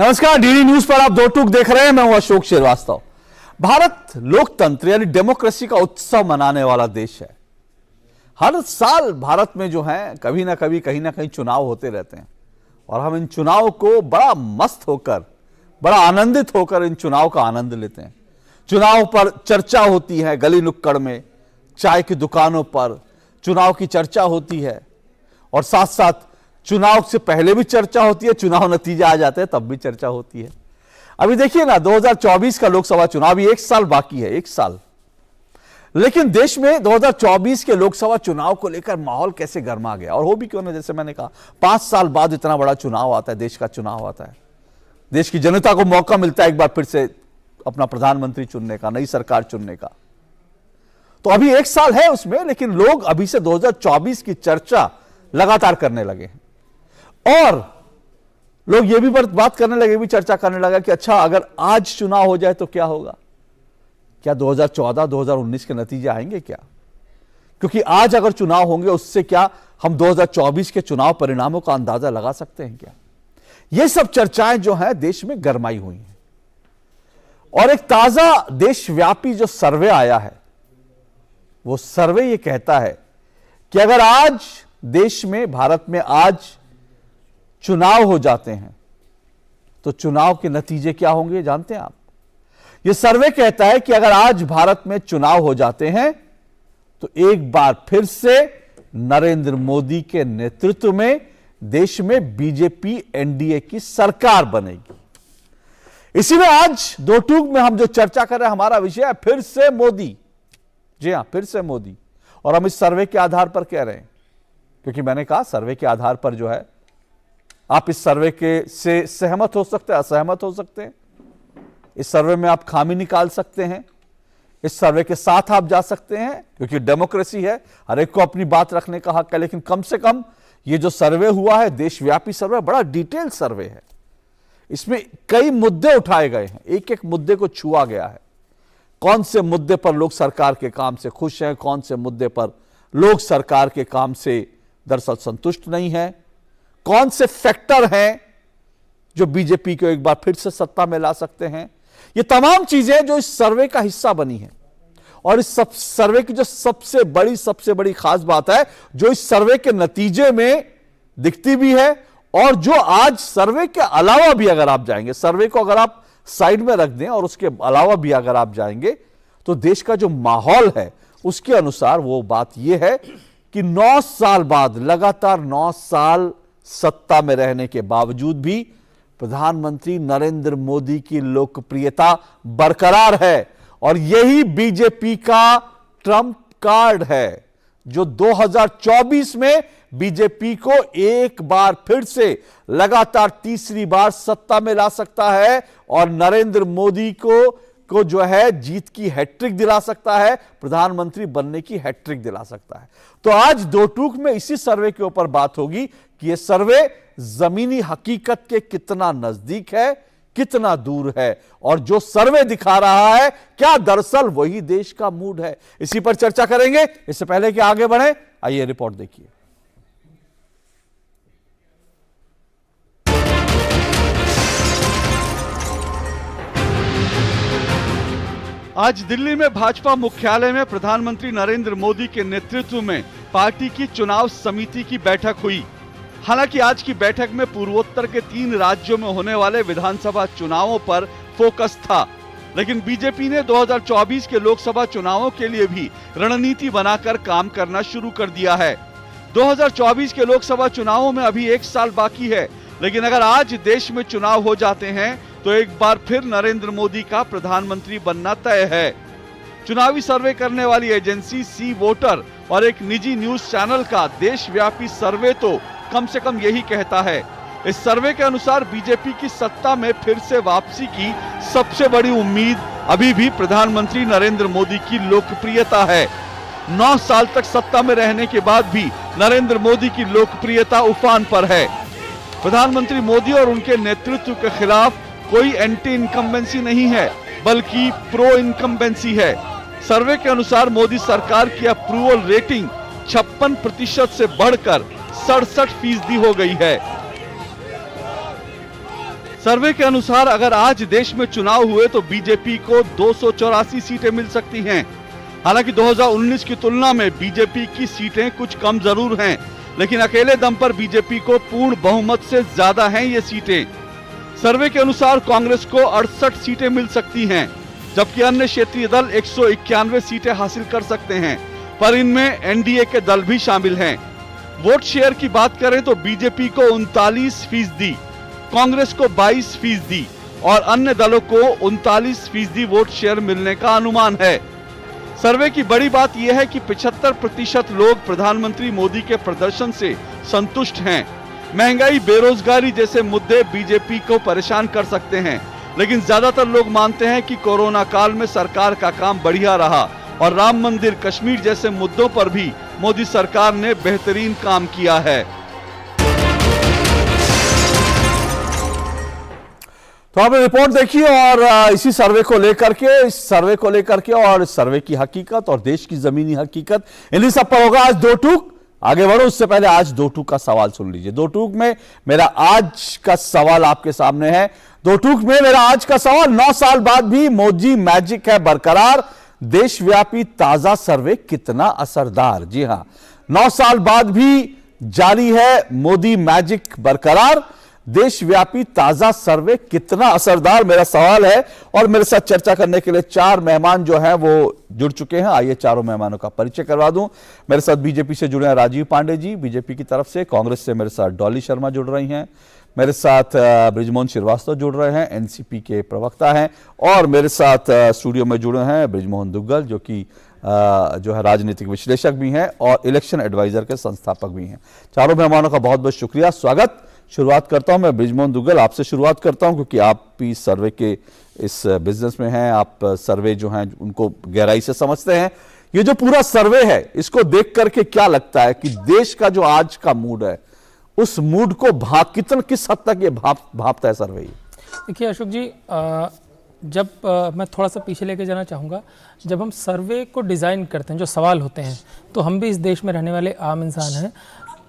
नमस्कार, DD news पर आप दो टूक देख रहे हैं। मैं हूं अशोक श्रीवास्तव। भारत लोकतंत्र यानी डेमोक्रेसी का उत्सव मनाने वाला देश है। हर साल भारत में जो है कभी ना कभी कहीं ना कहीं चुनाव होते रहते हैं और हम इन चुनाव को बड़ा मस्त होकर, बड़ा आनंदित होकर इन चुनाव का आनंद लेते हैं। चुनाव पर चर्चा होती है, गली नुक्कड़ में, चाय की दुकानों पर चुनाव की चर्चा होती है और साथ साथ चुनाव से पहले भी चर्चा होती है, चुनाव नतीजा आ जाते हैं तब भी चर्चा होती है। अभी देखिए ना, 2024 का लोकसभा चुनाव, एक साल बाकी है, एक साल। लेकिन देश में 2024 के लोकसभा चुनाव को लेकर माहौल कैसे गर्मा गया। और हो भी क्यों ना, जैसे मैंने कहा, 5 साल बाद इतना बड़ा चुनाव आता है, देश का चुनाव आता है। देश की जनता को मौका मिलता है एक बार फिर से अपना प्रधानमंत्री चुनने का, नई सरकार चुनने का। तो अभी एक साल है उसमें, लेकिन लोग अभी से 2024 की चर्चा लगातार करने लगे हैं। और लोग ये भी बात करने लगे, भी चर्चा करने लगा कि अच्छा, अगर आज चुनाव हो जाए तो क्या होगा, क्या 2014-2019 के नतीजे आएंगे क्या? क्योंकि आज अगर चुनाव होंगे उससे क्या हम 2024 के चुनाव परिणामों का अंदाजा लगा सकते हैं क्या? ये सब चर्चाएं जो हैं देश में गरमाई हुई हैं। और एक ताजा देशव्यापी जो सर्वे आया है, वो सर्वे ये कहता है कि अगर आज देश में, भारत में आज चुनाव हो जाते हैं तो चुनाव के नतीजे क्या होंगे जानते हैं आप? यह सर्वे कहता है कि अगर आज भारत में चुनाव हो जाते हैं तो एक बार फिर से नरेंद्र मोदी के नेतृत्व में देश में बीजेपी एनडीए की सरकार बनेगी। इसी में आज दो टूक में हम जो चर्चा कर रहे हैं, हमारा विषय है फिर से मोदी। जी हां, फिर से मोदी। और हम इस सर्वे के आधार पर कह रहे हैं, क्योंकि मैंने कहा सर्वे के आधार पर जो है, आप इस सर्वे के से सहमत हो सकते हैं, असहमत हो सकते हैं। इस सर्वे में आप खामी निकाल सकते हैं, इस सर्वे के साथ आप जा सकते हैं, क्योंकि डेमोक्रेसी है, हर एक को अपनी बात रखने का हक है। लेकिन कम से कम ये जो सर्वे हुआ है, देशव्यापी सर्वे, बड़ा डिटेल सर्वे है। इसमें कई मुद्दे उठाए गए हैं, एक एक मुद्दे को छुआ गया है। कौन से मुद्दे पर लोग सरकार के काम से खुश हैं, कौन से मुद्दे पर लोग सरकार के काम से दरअसल संतुष्ट नहीं है, कौन से फैक्टर हैं जो बीजेपी को एक बार फिर से सत्ता में ला सकते हैं। ये तमाम चीजें जो इस सर्वे का हिस्सा बनी हैं। और इस सब सर्वे की जो सबसे बड़ी खास बात है, जो इस सर्वे के नतीजे में दिखती भी है, और जो आज सर्वे के अलावा भी अगर आप जाएंगे, सर्वे को अगर आप साइड में रख दें और उसके अलावा भी अगर आप जाएंगे, तो देश का जो माहौल है उसके अनुसार वो बात यह है कि 9 साल बाद, लगातार 9 साल सत्ता में रहने के बावजूद भी प्रधानमंत्री नरेंद्र मोदी की लोकप्रियता बरकरार है। और यही बीजेपी का ट्रम्प कार्ड है, जो 2024 में बीजेपी को एक बार फिर से लगातार तीसरी बार सत्ता में ला सकता है और नरेंद्र मोदी को जो है जीत की हैट्रिक दिला सकता है, प्रधानमंत्री बनने की हैट्रिक दिला सकता है। तो आज दो टूक में इसी सर्वे के ऊपर बात होगी कि यह सर्वे जमीनी हकीकत के कितना नजदीक है, कितना दूर है, और जो सर्वे दिखा रहा है क्या दरअसल वही देश का मूड है। इसी पर चर्चा करेंगे। इससे पहले कि आगे बढ़े, आइए रिपोर्ट देखिए। आज दिल्ली में भाजपा मुख्यालय में प्रधानमंत्री नरेंद्र मोदी के नेतृत्व में पार्टी की चुनाव समिति की बैठक हुई। हालांकि आज की बैठक में पूर्वोत्तर के 3 राज्यों में होने वाले विधानसभा चुनावों पर फोकस था, लेकिन बीजेपी ने 2024 के लोकसभा चुनावों के लिए भी रणनीति बनाकर काम करना शुरू कर दिया है। 2024 के लोकसभा चुनावों में अभी 1 साल बाकी है, लेकिन अगर आज देश में चुनाव हो जाते हैं तो एक बार फिर नरेंद्र मोदी का प्रधानमंत्री बनना तय है। चुनावी सर्वे करने वाली एजेंसी सी वोटर और एक निजी न्यूज चैनल का देशव्यापी सर्वे तो कम से कम यही कहता है। इस सर्वे के अनुसार बीजेपी की सत्ता में फिर से वापसी की सबसे बड़ी उम्मीद अभी भी प्रधानमंत्री नरेंद्र मोदी की लोकप्रियता है। 9 साल तक सत्ता में रहने के बाद भी नरेंद्र मोदी की लोकप्रियता उफान पर है। प्रधानमंत्री मोदी और उनके नेतृत्व के खिलाफ कोई एंटी इनकम्बेंसी नहीं है, बल्कि प्रो इनकम्बेंसी है। सर्वे के अनुसार मोदी सरकार की अप्रूवल रेटिंग 56% से बढ़कर 67% हो गई है। सर्वे के अनुसार अगर आज देश में चुनाव हुए तो बीजेपी को 284 सीटें मिल सकती हैं। हालांकि 2019 की तुलना में बीजेपी की सीटें कुछ कम जरूर हैं, लेकिन अकेले दम पर बीजेपी को पूर्ण बहुमत से ज्यादा हैं ये सीटें। सर्वे के अनुसार कांग्रेस को 68 सीटें मिल सकती हैं, जबकि अन्य क्षेत्रीय दल 191 सीटें हासिल कर सकते हैं, पर इनमें एनडीए के दल भी शामिल हैं। वोट शेयर की बात करें तो बीजेपी को 39%, कांग्रेस को 22% और अन्य दलों को 39% वोट शेयर मिलने का अनुमान है। सर्वे की बड़ी बात यह है कि 75% लोग प्रधानमंत्री मोदी के प्रदर्शन से संतुष्ट हैं। महंगाई, बेरोजगारी जैसे मुद्दे बीजेपी को परेशान कर सकते हैं, लेकिन ज्यादातर लोग मानते हैं कि कोरोना काल में सरकार का काम बढ़िया रहा और राम मंदिर, कश्मीर जैसे मुद्दों पर भी मोदी सरकार ने बेहतरीन काम किया है। तो आपने रिपोर्ट देखी और इसी सर्वे को लेकर के, और इस सर्वे की हकीकत और देश की जमीनी हकीकत, इन्हीं सब पर होगा आज दो टूक। आगे बढ़ो उससे पहले आज दो टूक का सवाल सुन लीजिए। दो टूक में मेरा आज का सवाल आपके सामने है। दो टूक में मेरा आज का सवाल, 9 साल बाद भी मोदी मैजिक है बरकरार, देशव्यापी ताजा सर्वे कितना असरदार। जी हां, 9 साल बाद भी जारी है मोदी मैजिक बरकरार, देशव्यापी ताजा सर्वे कितना असरदार, मेरा सवाल है। और मेरे साथ चर्चा करने के लिए 4 मेहमान जो हैं वो जुड़ चुके हैं। आइए चारों मेहमानों का परिचय करवा दूं। मेरे साथ बीजेपी से जुड़े हैं राजीव पांडे जी, बीजेपी की तरफ से। कांग्रेस से मेरे साथ डॉली शर्मा जुड़ रही हैं। मेरे साथ बृजमोहन श्रीवास्तव जुड़ रहे हैं, एनसीपी के प्रवक्ता हैं। और मेरे साथ स्टूडियो में जुड़े हैं बृजमोहन दुग्गल, जो कि जो है राजनीतिक विश्लेषक भी हैं और इलेक्शन एडवाइजर के संस्थापक भी हैं। चारों मेहमानों का बहुत बहुत शुक्रिया, स्वागत। शुरुआत करता हूं मैं बृजमोहन दुग्गल, आपसे शुरुआत करता हूं, क्योंकि आप भी सर्वे के इस बिजनेस में हैं, आप सर्वे जो हैं उनको गहराई से समझते हैं। ये जो पूरा सर्वे है, इसको देख करके क्या लगता है कि देश का जो आज का मूड है, उस मूड को किस हद तक ये भापता है सर्वे? देखिए अशोक जी, जब मैं थोड़ा सा पीछे लेके जाना चाहूँगा, जब हम सर्वे को डिज़ाइन करते हैं, जो सवाल होते हैं, तो हम भी इस देश में रहने वाले आम इंसान हैं,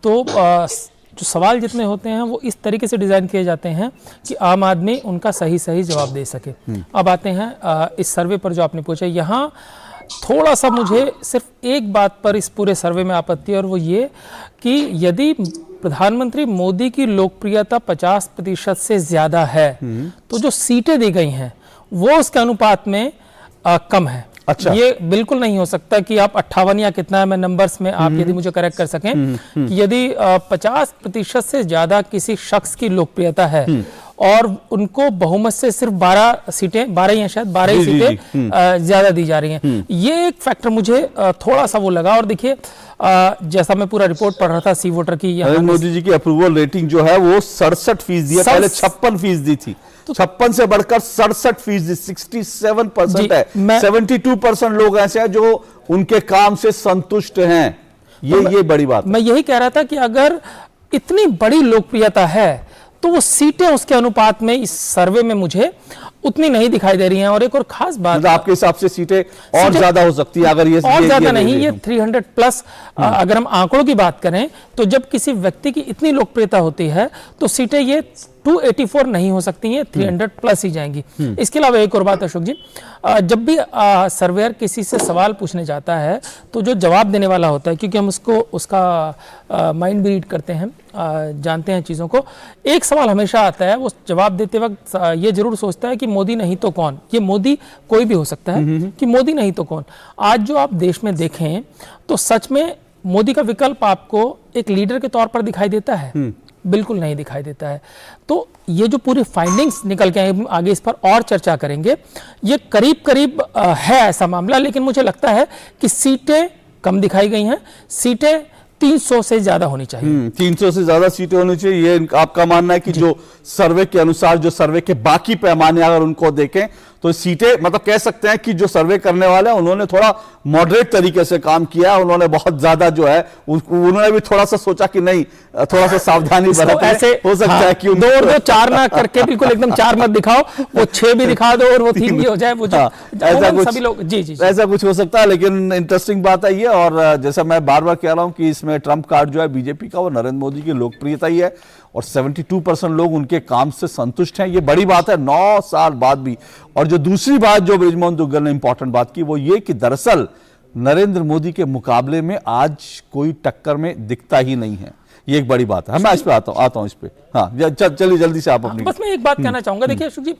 तो जो सवाल जितने होते हैं वो इस तरीके से डिज़ाइन किए जाते हैं कि आम आदमी उनका सही जवाब दे सके। अब आते हैं इस सर्वे पर जो आपने पूछा। यहाँ थोड़ा सा मुझे सिर्फ एक बात पर इस पूरे सर्वे में आपत्ति है, और वो ये कि यदि प्रधानमंत्री मोदी की लोकप्रियता 50% से ज़्यादा है, तो जो सीटें दी गई हैं वो उसके अनुपात में कम है। अच्छा, ये बिल्कुल नहीं हो सकता कि आप 58 या कितना है, मैं नंबर्स में आप यदि मुझे करेक्ट कर सकें, कि यदि 50% से ज्यादा किसी शख्स की लोकप्रियता है और उनको बहुमत से सिर्फ 12 सीटें, 12 या शायद 12 ही सीटें ज्यादा दी जा रही हैं, ये एक फैक्टर मुझे थोड़ा सा वो लगा। और देखिए, जैसा मैं पूरा रिपोर्ट पढ़ रहा था सी वोटर की, नरेंद्र मोदी जी की अप्रूवल रेटिंग जो है वो 67% है, पहले 56% थी, 56 से बढ़कर 67%, 67% है। 72% लोग ऐसे हैं जो उनके काम से संतुष्ट हैं। ये बड़ी बात। मैं यही कह रहा था कि अगर इतनी बड़ी लोकप्रियता है तो वो सीटें उसके अनुपात में इस सर्वे में मुझे उतनी नहीं दिखाई दे रही हैं। और एक और खास बात, आपके हिसाब से सीटें और ज्यादा हो सकती है अगर ये और ज्यादा नहीं, ये 300 प्लस अगर हम आंकड़ों की बात करें, तो जब किसी व्यक्ति की इतनी लोकप्रियता होती है तो सीटें ये 284 नहीं हो सकती हैं, 300 प्लस ही जाएंगी। इसके अलावा एक और बात अशोक जी, जब भी सर्वेयर किसी से सवाल पूछने जाता है तो जो जवाब देने वाला होता है, क्योंकि हम उसका माइंड भी रीड करते हैं, जानते हैं चीज़ों को, एक सवाल हमेशा आता है, वो जवाब देते वक्त ये जरूर सोचता है कि मोदी नहीं तो कौन। ये मोदी कोई भी हो सकता है, कि मोदी नहीं तो कौन। आज जो आप देश में देखें तो सच में मोदी का विकल्प आपको एक लीडर के तौर पर दिखाई देता है? बिल्कुल नहीं दिखाई देता है। तो ये जो पूरी फाइंडिंग्स निकल के आए, आगे इस पर और चर्चा करेंगे, ये करीब करीब है ऐसा मामला, लेकिन मुझे लगता है कि सीटें कम दिखाई गई हैं, सीटें 300 से ज्यादा होनी चाहिए। 300 से ज्यादा सीटें होनी चाहिए, ये आपका मानना है कि जो सर्वे के अनुसार, जो सर्वे के बाकी पैमाने अगर उनको देखें तो सीटें, मतलब कह सकते हैं कि जो सर्वे करने वाले हैं उन्होंने थोड़ा मॉडरेट तरीके से काम किया, उन्होंने बहुत ज्यादा जो है उन्होंने भी थोड़ा सा सोचा कि नहीं, थोड़ा सा सावधानी बरतें, ऐसे हो सकता है कि 2 और 2 4 ना करके बिल्कुल एकदम 4 मत दिखाओ, वो 6 भी दिखा दो और वो 3 भी हो जाए, वो ऐसा कुछ सभी लोग जी ऐसा कुछ हो सकता है। लेकिन इंटरेस्टिंग बात है ये, और जैसा मैं बार बार कह रहा हूं कि इसमें ट्रम्प कार्ड जो है बीजेपी का, वो नरेंद्र मोदी की लोकप्रियता ही है। और 72% लोग उनके काम से संतुष्ट हैं। ये बड़ी बात है 9 साल बाद भी। और जो दूसरी बात जो बृजमोहन दुग्गल ने इंपॉर्टेंट बात की वो ये कि दरअसल नरेंद्र मोदी के मुकाबले में आज कोई टक्कर में दिखता ही नहीं है। ये एक बड़ी बात है। मैं इस पे आता हूं इस पे। हाँ, चलिए जल्दी से आप अपनी। बस मैं एक बात कहना चाहूंगा, देखिए अशोक जी,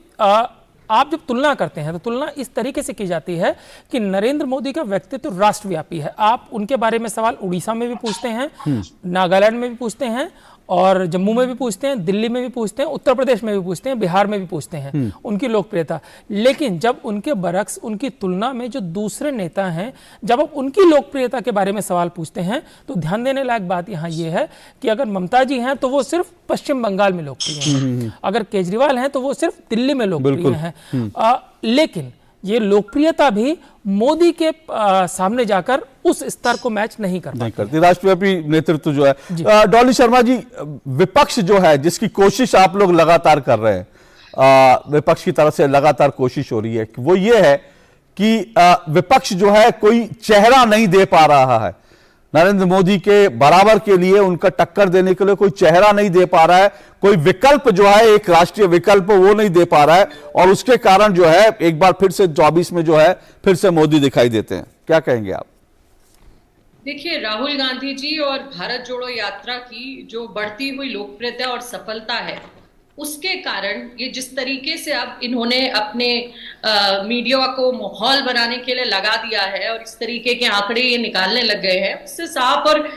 आप जब तुलना करते हैं तो तुलना इस तरीके से की जाती है कि नरेंद्र मोदी का व्यक्तित्व राष्ट्रव्यापी है। आप उनके बारे में सवाल उड़ीसा में भी पूछते हैं, नागालैंड में भी पूछते हैं, और जम्मू में भी पूछते हैं, दिल्ली में भी पूछते हैं, उत्तर प्रदेश में भी पूछते हैं, बिहार में भी पूछते हैं उनकी लोकप्रियता। लेकिन जब उनके बरक्स उनकी तुलना में जो दूसरे नेता हैं, जब आप उनकी लोकप्रियता के बारे में सवाल पूछते हैं तो ध्यान देने लायक बात यहां यह है कि अगर ममता जी हैं तो वो सिर्फ पश्चिम बंगाल में लोकप्रिय हैं, अगर केजरीवाल हैं तो वो सिर्फ दिल्ली में लोकप्रिय हैं। लेकिन ये लोकप्रियता भी मोदी के सामने जाकर उस स्तर को मैच नहीं करती। राष्ट्रव्यापी नेतृत्व जो है। डॉली शर्मा जी, विपक्ष जो है जिसकी कोशिश आप लोग लगातार कर रहे हैं, विपक्ष की तरफ से लगातार कोशिश हो रही है, वो ये है कि विपक्ष जो है कोई चेहरा नहीं दे पा रहा है नरेंद्र मोदी के बराबर के लिए, उनका टक्कर देने के लिए कोई चेहरा नहीं दे पा रहा है, कोई विकल्प जो है एक राष्ट्रीय विकल्प वो नहीं दे पा रहा है, और उसके कारण जो है एक बार फिर से 24 में जो है फिर से मोदी दिखाई देते हैं। क्या कहेंगे आप? देखिए, राहुल गांधी जी और भारत जोड़ो यात्रा की जो बढ़ती हुई लोकप्रियता और सफलता है, उसके कारण ये जिस तरीके से अब इन्होंने अपने मीडिया को माहौल बनाने के लिए लगा दिया है और इस तरीके के आंकड़े ये निकालने लग गए हैं, उससे साफ और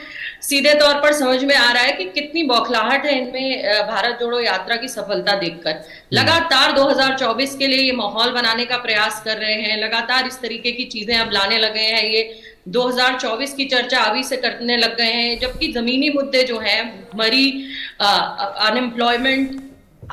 सीधे तौर पर समझ में आ रहा है कि कितनी बौखलाहट है इनमें भारत जोड़ो यात्रा की सफलता देखकर। लगातार 2024 के लिए ये माहौल बनाने का प्रयास कर रहे हैं, लगातार इस तरीके की चीजें अब लाने लगे हैं। ये 2024 की चर्चा अभी से करने लग गए हैं, जबकि जमीनी मुद्दे जो है, मरी, अनएम्प्लॉयमेंट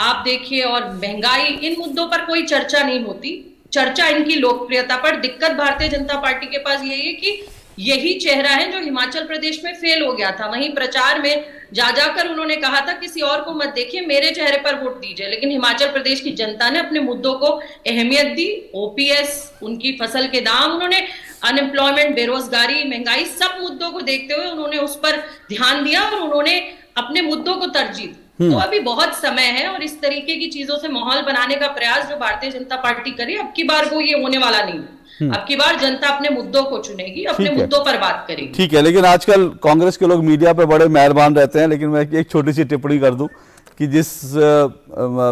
आप देखिए और महंगाई, इन मुद्दों पर कोई चर्चा नहीं होती। चर्चा इनकी लोकप्रियता पर। दिक्कत भारतीय जनता पार्टी के पास यही है कि यही चेहरा है जो हिमाचल प्रदेश में फेल हो गया था। वहीं प्रचार में जाकर उन्होंने कहा था किसी और को मत देखिए, मेरे चेहरे पर वोट दीजिए, लेकिन हिमाचल प्रदेश की जनता ने अपने मुद्दों को अहमियत दी। ओपीएस, उनकी फसल के दाम, उन्होंने अनएम्प्लॉयमेंट, बेरोजगारी, महंगाई, सब मुद्दों को देखते हुए उन्होंने उस पर ध्यान दिया और उन्होंने अपने मुद्दों को तरजीह दी। तो अभी बहुत समय है और इस तरीके की चीजों से माहौल बनाने का प्रयास जो भारतीय जनता पार्टी करे, अब की बार वो ये होने वाला नहीं है। अब की बार जनता अपने मुद्दों को चुनेगी, अपने मुद्दों पर बात करेगी। ठीक है, लेकिन आजकल कांग्रेस के लोग मीडिया पे बड़े मेहरबान रहते हैं, लेकिन मैं एक छोटी सी टिप्पणी कर दूं कि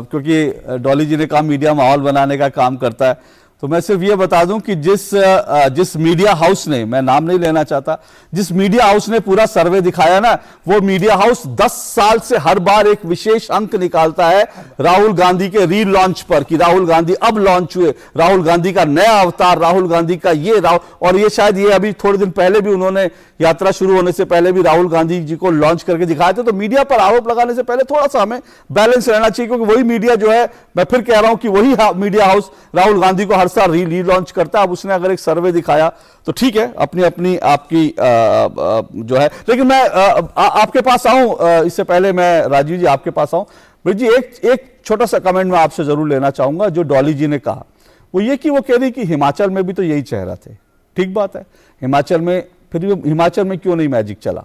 क्योंकि डॉली जी ने कहा मीडिया माहौल बनाने का काम करता है, तो मैं सिर्फ ये बता दूं कि जिस मीडिया हाउस ने, मैं नाम नहीं लेना चाहता, जिस मीडिया हाउस ने पूरा सर्वे दिखाया ना, वो मीडिया हाउस 10 साल से हर बार एक विशेष अंक निकालता है राहुल गांधी के री लॉन्च पर, कि राहुल गांधी अब लॉन्च हुए, राहुल गांधी का नया अवतार, राहुल गांधी का ये और ये शायद ये अभी थोड़े दिन पहले भी उन्होंने यात्रा शुरू होने से पहले भी राहुल गांधी जी को लॉन्च करके दिखाए थे। तो मीडिया पर आरोप लगाने से पहले थोड़ा सा हमें बैलेंस रहना चाहिए, क्योंकि वही मीडिया जो है, मैं फिर कह रहा हूं कि वही मीडिया हाउस राहुल गांधी को हर साल री लॉन्च करता है। अब उसने अगर एक सर्वे दिखाया तो ठीक है, अपनी आपकी जो है। लेकिन मैं आपके पास आऊं, इससे पहले मैं राजीव जी आपके पास आऊं। ब्रिज जी, एक छोटा सा कमेंट मैं आपसे जरूर लेना चाहूंगा। जो डॉली जी ने कहा वो ये कि वो कह रही कि हिमाचल में भी तो यही चेहरा थे। ठीक बात है, हिमाचल में, फिर भी हिमाचल में क्यों नहीं मैजिक चला?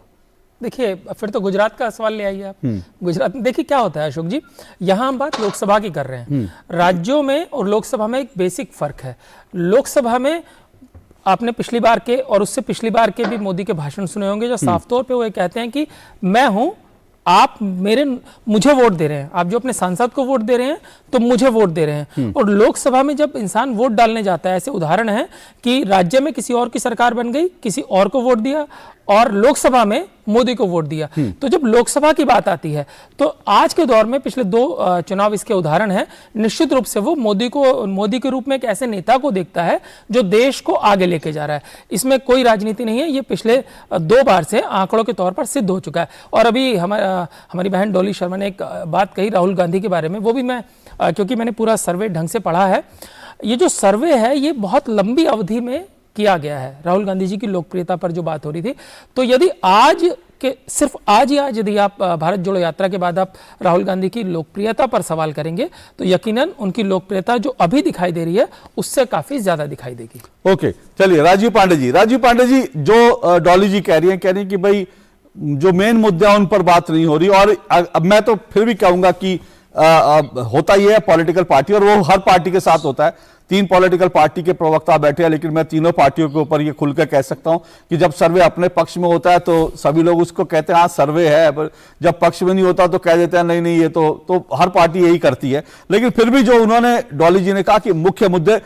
देखिए, फिर तो गुजरात का सवाल ले आइए आप। गुजरात में देखिए क्या होता है अशोक जी, यहाँ हम बात लोकसभा की कर रहे हैं। राज्यों में और लोकसभा में एक बेसिक फर्क है। लोकसभा में आपने पिछली बार के और उससे पिछली बार के भी मोदी के भाषण सुने होंगे, जो साफ तौर पे वो कहते हैं कि मैं हूं, आप मुझे वोट दे रहे हैं, आप जो अपने सांसद को वोट दे रहे हैं तो मुझे वोट दे रहे हैं। और लोकसभा में जब इंसान वोट डालने जाता है, ऐसे उदाहरण है कि राज्य में किसी और की सरकार बन गई, किसी और को वोट दिया, और लोकसभा में मोदी को वोट दिया। तो जब लोकसभा की बात आती है तो आज के दौर में पिछले 2 चुनाव इसके उदाहरण हैं। निश्चित रूप से वो मोदी के रूप में एक ऐसे नेता को देखता है जो देश को आगे लेके जा रहा है। इसमें कोई राजनीति नहीं है, ये पिछले 2 बार से आंकड़ों के तौर पर सिद्ध हो चुका है। और अभी हमारी बहन डॉली शर्मा ने एक बात कही राहुल गांधी के बारे में, वो भी मैं क्योंकि मैंने पूरा सर्वे ढंग से पढ़ा है, ये जो सर्वे है ये बहुत लंबी अवधि में किया गया है। राहुल गांधी जी की लोकप्रियता पर जो बात हो रही थी, तो यदि सिर्फ आज यदि आप भारत जोड़ो यात्रा के बाद आप राहुल गांधी की लोकप्रियता पर सवाल करेंगे तो यकीनन उनकी लोकप्रियता जो अभी दिखाई दे रही है उससे काफी ज्यादा दिखाई देगी। ओके, चलिए राजीव पांडे जी, जो डॉली जी कह रही हैं कि भाई जो मेन मुद्दे हैं उन पर बात नहीं हो रही। और अब मैं तो फिर भी कहूंगा कि होता ही है पॉलिटिकल पार्टी, और वो हर पार्टी के साथ होता है। 3 पॉलिटिकल पार्टी के प्रवक्ता बैठे हैं, लेकिन मैं तीनों पार्टियों के ऊपर ये खुलकर कह सकता हूं कि जब सर्वे अपने पक्ष में होता है तो सभी लोग उसको कहते हैं हाँ सर्वे है, पर जब पक्ष में नहीं होता तो कह देते हैं नहीं नहीं ये तो हर पार्टी यही करती है। लेकिन फिर भी जो उन्होंने डॉली जी ने कहा कि मुख्य मुद्दे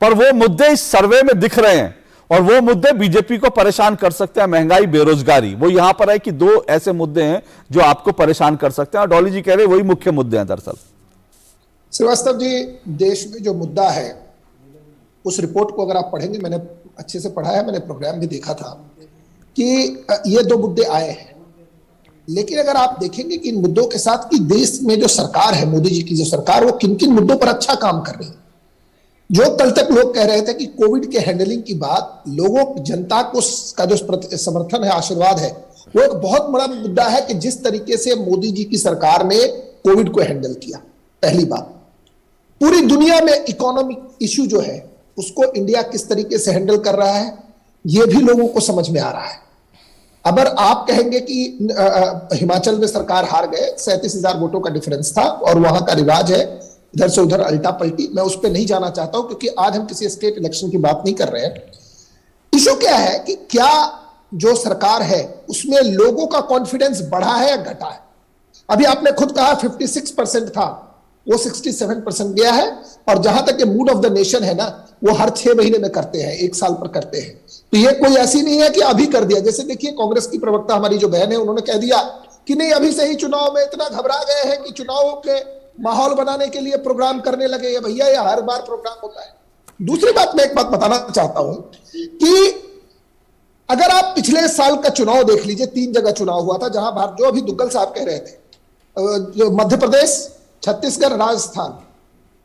पर, वो मुद्दे इस सर्वे में दिख रहे हैं और वो मुद्दे बीजेपी को परेशान कर सकते हैं। महंगाई, बेरोजगारी, वो यहां पर है कि 2 ऐसे मुद्दे हैं जो आपको परेशान कर सकते हैं, और डॉली जी कह रहे हैं वही मुख्य मुद्दे हैं। दरअसल श्रीवास्तव जी, देश में जो मुद्दा है उस रिपोर्ट को अगर आप पढ़ेंगे, मैंने अच्छे से पढ़ा है, मैंने प्रोग्राम भी देखा था कि ये 2 मुद्दे आए हैं। लेकिन अगर आप देखेंगे कि इन मुद्दों के साथ कि देश में जो सरकार है, मोदी जी की जो सरकार, वो किन किन मुद्दों पर अच्छा काम कर रही है। जो कल तक लोग कह रहे थे कि कोविड के हैंडलिंग की बात, लोगों, जनता को का जो समर्थन है, आशीर्वाद है, वो एक बहुत बड़ा मुद्दा है कि जिस तरीके से मोदी जी की सरकार ने कोविड को हैंडल किया। पहली बात, पूरी दुनिया में इकोनॉमिक इश्यू जो है उसको इंडिया किस तरीके से हैंडल कर रहा है, यह भी लोगों को समझ में आ रहा है। अगर आप कहेंगे कि हिमाचल में सरकार हार गए, 37,000 वोटों का डिफरेंस था और वहां का रिवाज है इधर से उधर अल्टा पलटी, मैं उस पर नहीं जाना चाहता हूं क्योंकि आज हम किसी स्टेट इलेक्शन की बात नहीं कर रहे हैं। इशू क्या है कि क्या जो सरकार है उसमें लोगों का कॉन्फिडेंस बढ़ा है या घटा है। अभी आपने खुद कहा 56% था, वो 67% गया है। और जहां तक मूड ऑफ द नेशन है ना, वो हर 6 महीने में करते हैं, 1 साल पर करते हैं। तो ये कोई ऐसी नहीं है कि अभी कर दिया। जैसे देखिए, कांग्रेस की प्रवक्ता हमारी जो बहन है, उन्होंने कह दिया कि नहीं अभी से ही चुनाव में इतना घबरा गए हैं कि चुनाव के माहौल बनाने के लिए प्रोग्राम करने लगे। ये भैया, ये हर बार प्रोग्राम होता है। दूसरी बात, मैं एक बात बताना चाहता हूं कि अगर आप पिछले साल का चुनाव देख लीजिए, 3 जगह चुनाव हुआ था जहां भारत, जो अभी दुग्गल साहब कह रहे थे, जो मध्य प्रदेश, छत्तीसगढ़, राजस्थान,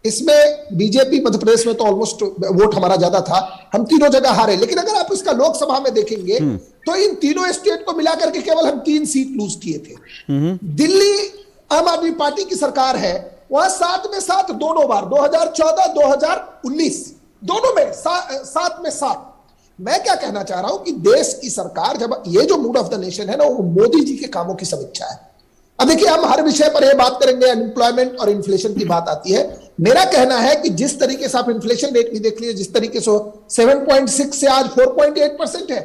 इसमें बीजेपी मध्य प्रदेश में तो ऑलमोस्ट वोट हमारा ज्यादा था, हम तीनों जगह हारे। लेकिन अगर आप इसका लोकसभा में देखेंगे तो इन तीनों स्टेट को मिलाकर के केवल हम 3 सीट लूज किए थे। दिल्ली आम आदमी पार्टी की सरकार है, वहां 7 में 7 दोनों बार, 2014, 2019 दोनों में 7 में 7। मैं क्या कहना चाह रहा हूं कि देश की सरकार, जब ये जो मूड ऑफ द नेशन है ना, वो मोदी जी के कामों की समीक्षा है। अब देखिए, हम हर विषय पर यह बात करेंगे, अनएम्प्लॉयमेंट और इन्फ्लेशन की बात आती है। मेरा कहना है कि जिस तरीके से आप इन्फ्लेशन रेट भी देख लीजिए, जिस तरीके से 7.6 से आज 4.8% है।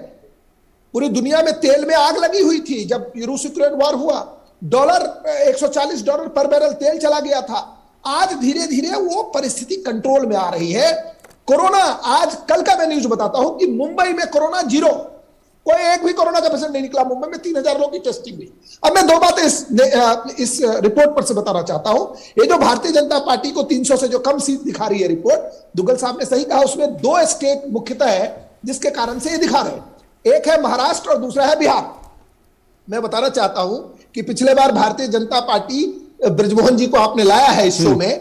पूरी दुनिया में तेल में आग लगी हुई थी जब रूस यूक्रेन वॉर हुआ, $140 पर बैरल तेल चला गया था। आज धीरे धीरे वो परिस्थिति कंट्रोल में आ रही है। कोरोना, आज कल का मैं न्यूज बताता हूं कि मुंबई में कोरोना 0, कोई एक भी कोरोना का पेशेंट नहीं निकला। मुंबई में 3,000 लोगों की टेस्टिंग हुई। अब मैं 2 बातें इस रिपोर्ट पर से बताना चाहता हूं। ये जो भारतीय जनता पार्टी को 300 से जो कम सीट दिखा रही है रिपोर्ट, दुग्गल साहब ने सही कहा, उसमें 2 स्टेट मुख्यतः है जिसके कारण से ये दिखा रहे हैं। एक है महाराष्ट्र और दूसरा है बिहार। मैं बताना चाहता हूं कि पिछले बार भारतीय जनता पार्टी, ब्रजमोहन जी को आपने लाया है इस शो में,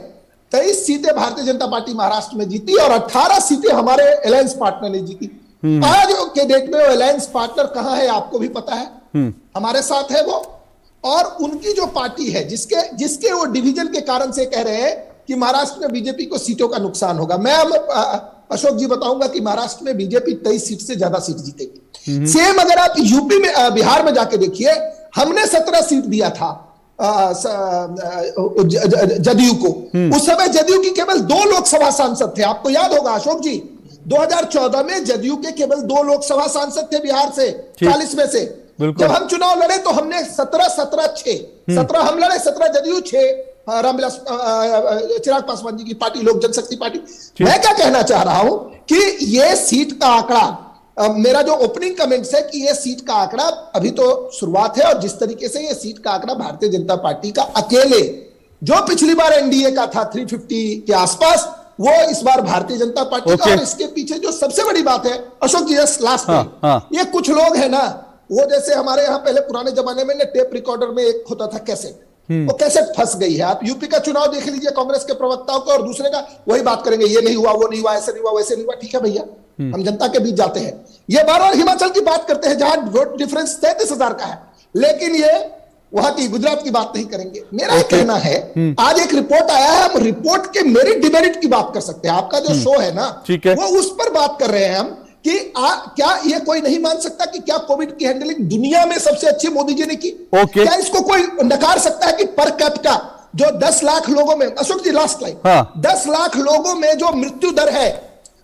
23 सीटें भारतीय जनता पार्टी महाराष्ट्र में जीती और 18 सीटें हमारे अलायंस पार्टनर ने जीती। आज के डेट में वो अलायंस पार्टनर कहां है आपको भी पता है, हमारे साथ है वो। और उनकी जो पार्टी है, जिसके वो डिवीजन के कारण से कह रहे हैं कि महाराष्ट्र में बीजेपी को सीटों का नुकसान होगा। मैं अशोक जी बताऊंगा कि महाराष्ट्र में बीजेपी 23 सीट से ज्यादा सीट जीतेगी। सेम अगर आप यूपी में, बिहार में जाके देखिए, हमने 17 सीट दिया था जदयू को। उस समय जदयू की केवल 2 लोकसभा सांसद थे, आपको याद होगा अशोक जी। 2014 में जदयू के केवल 2 लोकसभा सांसद थे बिहार से 40 में से। जब हम चुनाव लड़े तो हमने 17 हम लड़े, 17 जदयू, 6 रामविलास चिराग पासवान जी की पार्टी, लोक जनशक्ति पार्टी। मैं क्या कहना चाह रहा हूं कि ये सीट का आंकड़ा, मेरा जो ओपनिंग कमेंट्स है कि ये सीट का आंकड़ा अभी तो शुरुआत है, और जिस तरीके से ये सीट का आंकड़ा भारतीय जनता पार्टी का अकेले, जो पिछली बार एनडीए का था 350 के आसपास, वो इस बार भारतीय जनता पार्टी का। और इसके पीछे जो सबसे बड़ी बात है अशोक जी, लास्ट में, ये कुछ लोग हैं ना, वो जैसे हमारे यहाँ पहले पुराने जमाने में टेप रिकॉर्डर में एक होता था कैसेट, वो कैसेट फंस गई है। आप यूपी का चुनाव देख लीजिए कांग्रेस के प्रवक्ताओं को, और दूसरे का वही बात करेंगे, ये नहीं हुआ, वो नहीं हुआ, ऐसे नहीं हुआ, वैसे नहीं हुआ। ठीक है भैया, हम जनता के बीच जाते हैं। ये बार-बार हिमाचल की बात करते हैं जहां वोट डिफरेंस 33,000 का है, लेकिन ये वहां की गुजरात की बात नहीं करेंगे। मेरा कहना है, आज एक रिपोर्ट आया है, हम रिपोर्ट के मेरिट डिमेरिट की बात कर सकते हैं। आपका जो शो है ना, वो उस पर बात कर रहे हैं हम कि क्या ये कोई नहीं मान सकता कि क्या कोविड की हैंडलिंग दुनिया में सबसे अच्छी मोदी जी ने की? क्या इसको कोई नकार सकता है कि पर कैपिटा जो 10 लाख लोगों में, अशोक जी लास्ट लाइन, 10 लाख लोगों में जो मृत्यु दर है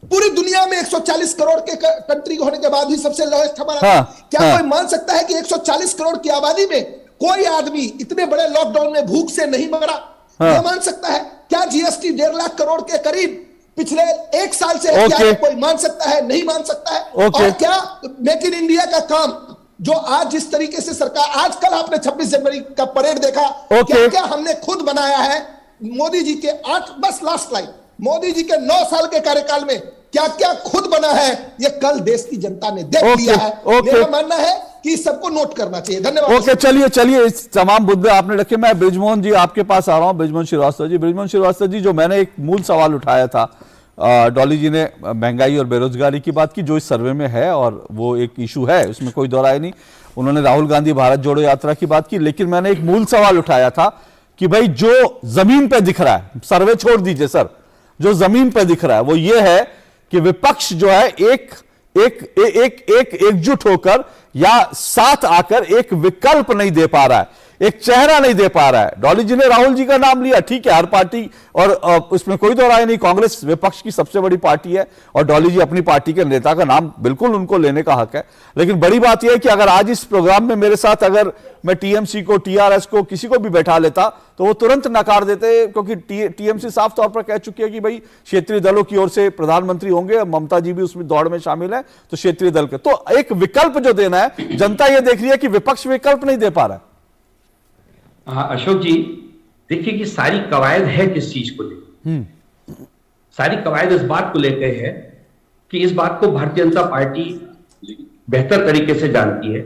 पूरी दुनिया में 140 करोड़ के कंट्री होने के बाद भी सबसे लोएस्ट हमारा। क्या कोई मान सकता है कि 140 करोड़ की आबादी में कोई आदमी इतने बड़े लॉकडाउन में भूख से नहीं मरा? यह मान सकता है? क्या जीएसटी 1.5 लाख करोड़ के करीब पिछले 1 साल से है? क्या कोई मान सकता है? नहीं मान सकता है। और क्या मेक इन इंडिया का काम जो आज जिस तरीके से सरकार, आजकल आपने 26 जनवरी का परेड देखा, क्या क्या हमने खुद बनाया है मोदी जी के 8, बस लास्ट लाइन, मोदी जी के 9 साल के कार्यकाल में क्या क्या खुद बना है, ये कल देश की जनता ने देख लिया है। मेरा मानना है कि सबको नोट करना चाहिए। धन्यवाद। चलिए इस तमाम मुद्दे आपने रखे। मैं बृजमोहन जी आपके पास आ रहा हूं। बृजमोहन श्रीवास्तव जी, जो मैंने एक मूल सवाल उठाया था, डॉली जी ने महंगाई और बेरोजगारी की बात की जो इस सर्वे में है, और वो एक इशू है, उसमें कोई दो राय नहीं। उन्होंने राहुल गांधी भारत जोड़ो यात्रा की बात की, लेकिन मैंने एक मूल सवाल उठाया था कि भाई जो जमीन पे दिख रहा है, सर्वे छोड़ दीजिए सर, जो जमीन पे दिख रहा है वो ये है कि विपक्ष जो है एकजुट होकर या साथ आकर एक विकल्प नहीं दे पा रहा है, एक चेहरा नहीं दे पा रहा है। डॉली जी ने राहुल जी का नाम लिया, ठीक है, हर पार्टी, और उसमें कोई दो राय नहीं, कांग्रेस विपक्ष की सबसे बड़ी पार्टी है और डॉली जी अपनी पार्टी के नेता का नाम बिल्कुल उनको लेने का हक है। लेकिन बड़ी बात यह है कि अगर आज इस प्रोग्राम में मेरे साथ अगर मैं टीएमसी को, टीआरएस को, किसी को भी बैठा लेता तो वो तुरंत नकार देते, क्योंकि टीएमसी साफ तौर पर कह चुकी है कि भाई क्षेत्रीय दलों की ओर से प्रधानमंत्री होंगे, ममता जी भी उसमें दौड़ में शामिल है, तो क्षेत्रीय दल के, तो एक विकल्प जो देना है, जनता यह देख रही है कि विपक्ष विकल्प नहीं दे पा रहा है। अशोक जी, देखिए कि सारी कवायद है किस चीज को लेकर, सारी कवायद इस बात को लेकर है कि इस बात को भारतीय जनता पार्टी बेहतर तरीके से जानती है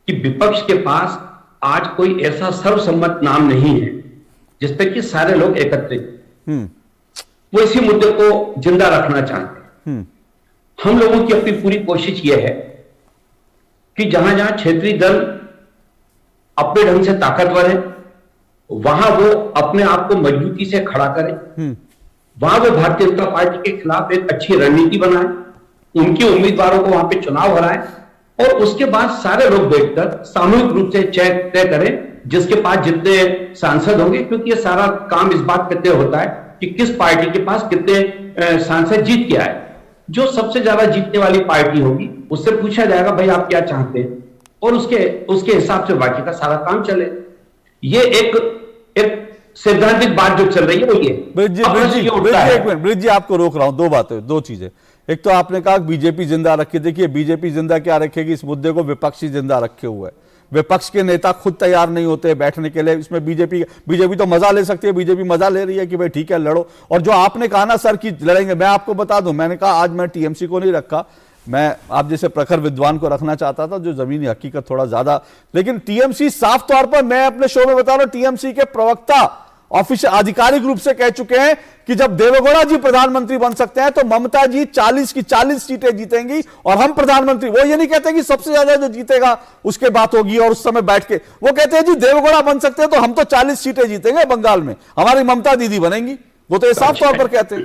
कि विपक्ष के पास आज कोई ऐसा सर्वसम्मत नाम नहीं है जिस पे कि सारे लोग एकत्रित, वो इसी मुद्दे को जिंदा रखना चाहते हैं। हम लोगों की अपनी पूरी कोशिश यह है कि जहां जहां क्षेत्रीय दल अपने ढंग से ताकतवर है, वहां वो अपने आप को मजबूती से खड़ा करें, वहां वो भारतीय जनता पार्टी के खिलाफ एक अच्छी रणनीति बनाए, उनके उम्मीदवारों को वहां पे चुनाव हराए, और उसके बाद सारे लोग बैठकर सामूहिक रूप से तय करें जिसके पास जितने सांसद होंगे, क्योंकि ये सारा काम इस बात पे तय होता है कि किस पार्टी के पास कितने सांसद जीत के आए। जो सबसे ज्यादा जीतने वाली पार्टी होगी उससे पूछा जाएगा भाई आप क्या चाहते हैं, और उसके हिसाब से बाकी का सारा काम चले। ये एक सैद्धांतिक बात जो चल रही है वो ये। ब्रिज जी आपको रोक रहा हूं, दो बातें, दो चीजें। एक तो आपने कहा बीजेपी जिंदा रखे, देखिए बीजेपी जिंदा क्या रखेगी, इस मुद्दे को विपक्षी जिंदा रखे हुए है। विपक्ष के नेता खुद तैयार नहीं होते बैठने के लिए, इसमें बीजेपी तो मजा ले सकती है, बीजेपी मजा ले रही है कि भाई ठीक है लड़ो। और जो आपने कहा ना सर कि लड़ेंगे, मैं आपको बता दूं, मैंने कहा आज मैं टीएमसी को नहीं रखा, मैं आप जैसे प्रखर विद्वान को रखना चाहता था जो जमीनी हकीकत थोड़ा ज्यादा, लेकिन टीएमसी साफ तौर पर, मैं अपने शो में बता रहा हूं, टीएमसी के प्रवक्ता ऑफिशियल आधिकारिक रूप से कह चुके हैं कि जब देवेगौड़ा जी प्रधानमंत्री बन सकते हैं तो ममता जी 40 की 40 सीटें जीतेंगी और हम प्रधानमंत्री। वो ये नहीं कहते कि सबसे ज्यादा जो जीतेगा उसके बात होगी और उस समय बैठ के वो कहते हैं जी देवेगौड़ा बन सकते हैं तो हम तो 40 सीटें जीतेंगे बंगाल में, हमारी ममता दीदी बनेंगी। वो तो ये साफ तौर पर कहते हैं।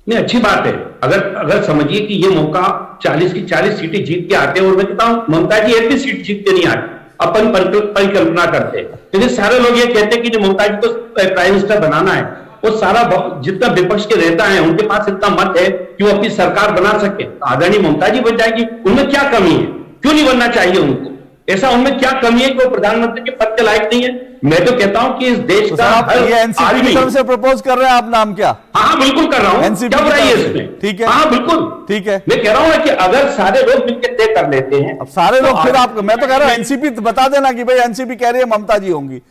नहीं, अच्छी बात है। अगर समझिए कि ये मौका 40 की 40 सीटें जीत के आते हैं, और मैं कहता हूं ममता जी एक भी सीट जीत के नहीं आती, अपन परिकल्पना करते हैं, लेकिन सारे लोग ये कहते हैं कि जो ममता जी को प्राइम मिनिस्टर बनाना है, वो सारा जितना विपक्ष के नेता हैं उनके पास इतना मत है कि वो अपनी सरकार बना सके, आदरणीय ममता जी बन जाएगी। उनमें क्या कमी है, क्यों नहीं बनना चाहिए उनको? ऐसा उनमें क्या कमी है कि वो प्रधानमंत्री के पद के लायक नहीं है? मैं तो कहता हूं कि इस देश का एनसीपी से प्रपोज कर रहे हैं आप, नाम क्या? हाँ बिल्कुल कर रहा हूं, एनसीपी क्या बुराई है इसमें? ठीक है, हाँ बिल्कुल ठीक है। मैं कह रहा हूं कि अगर सारे लोग मिलकर तय कर लेते हैं, अब सारे लोग फिर आप, मैं तो कह रहा हूं एनसीपी बता देना कि भाई एनसीपी कह रही है ममता जी होंगी,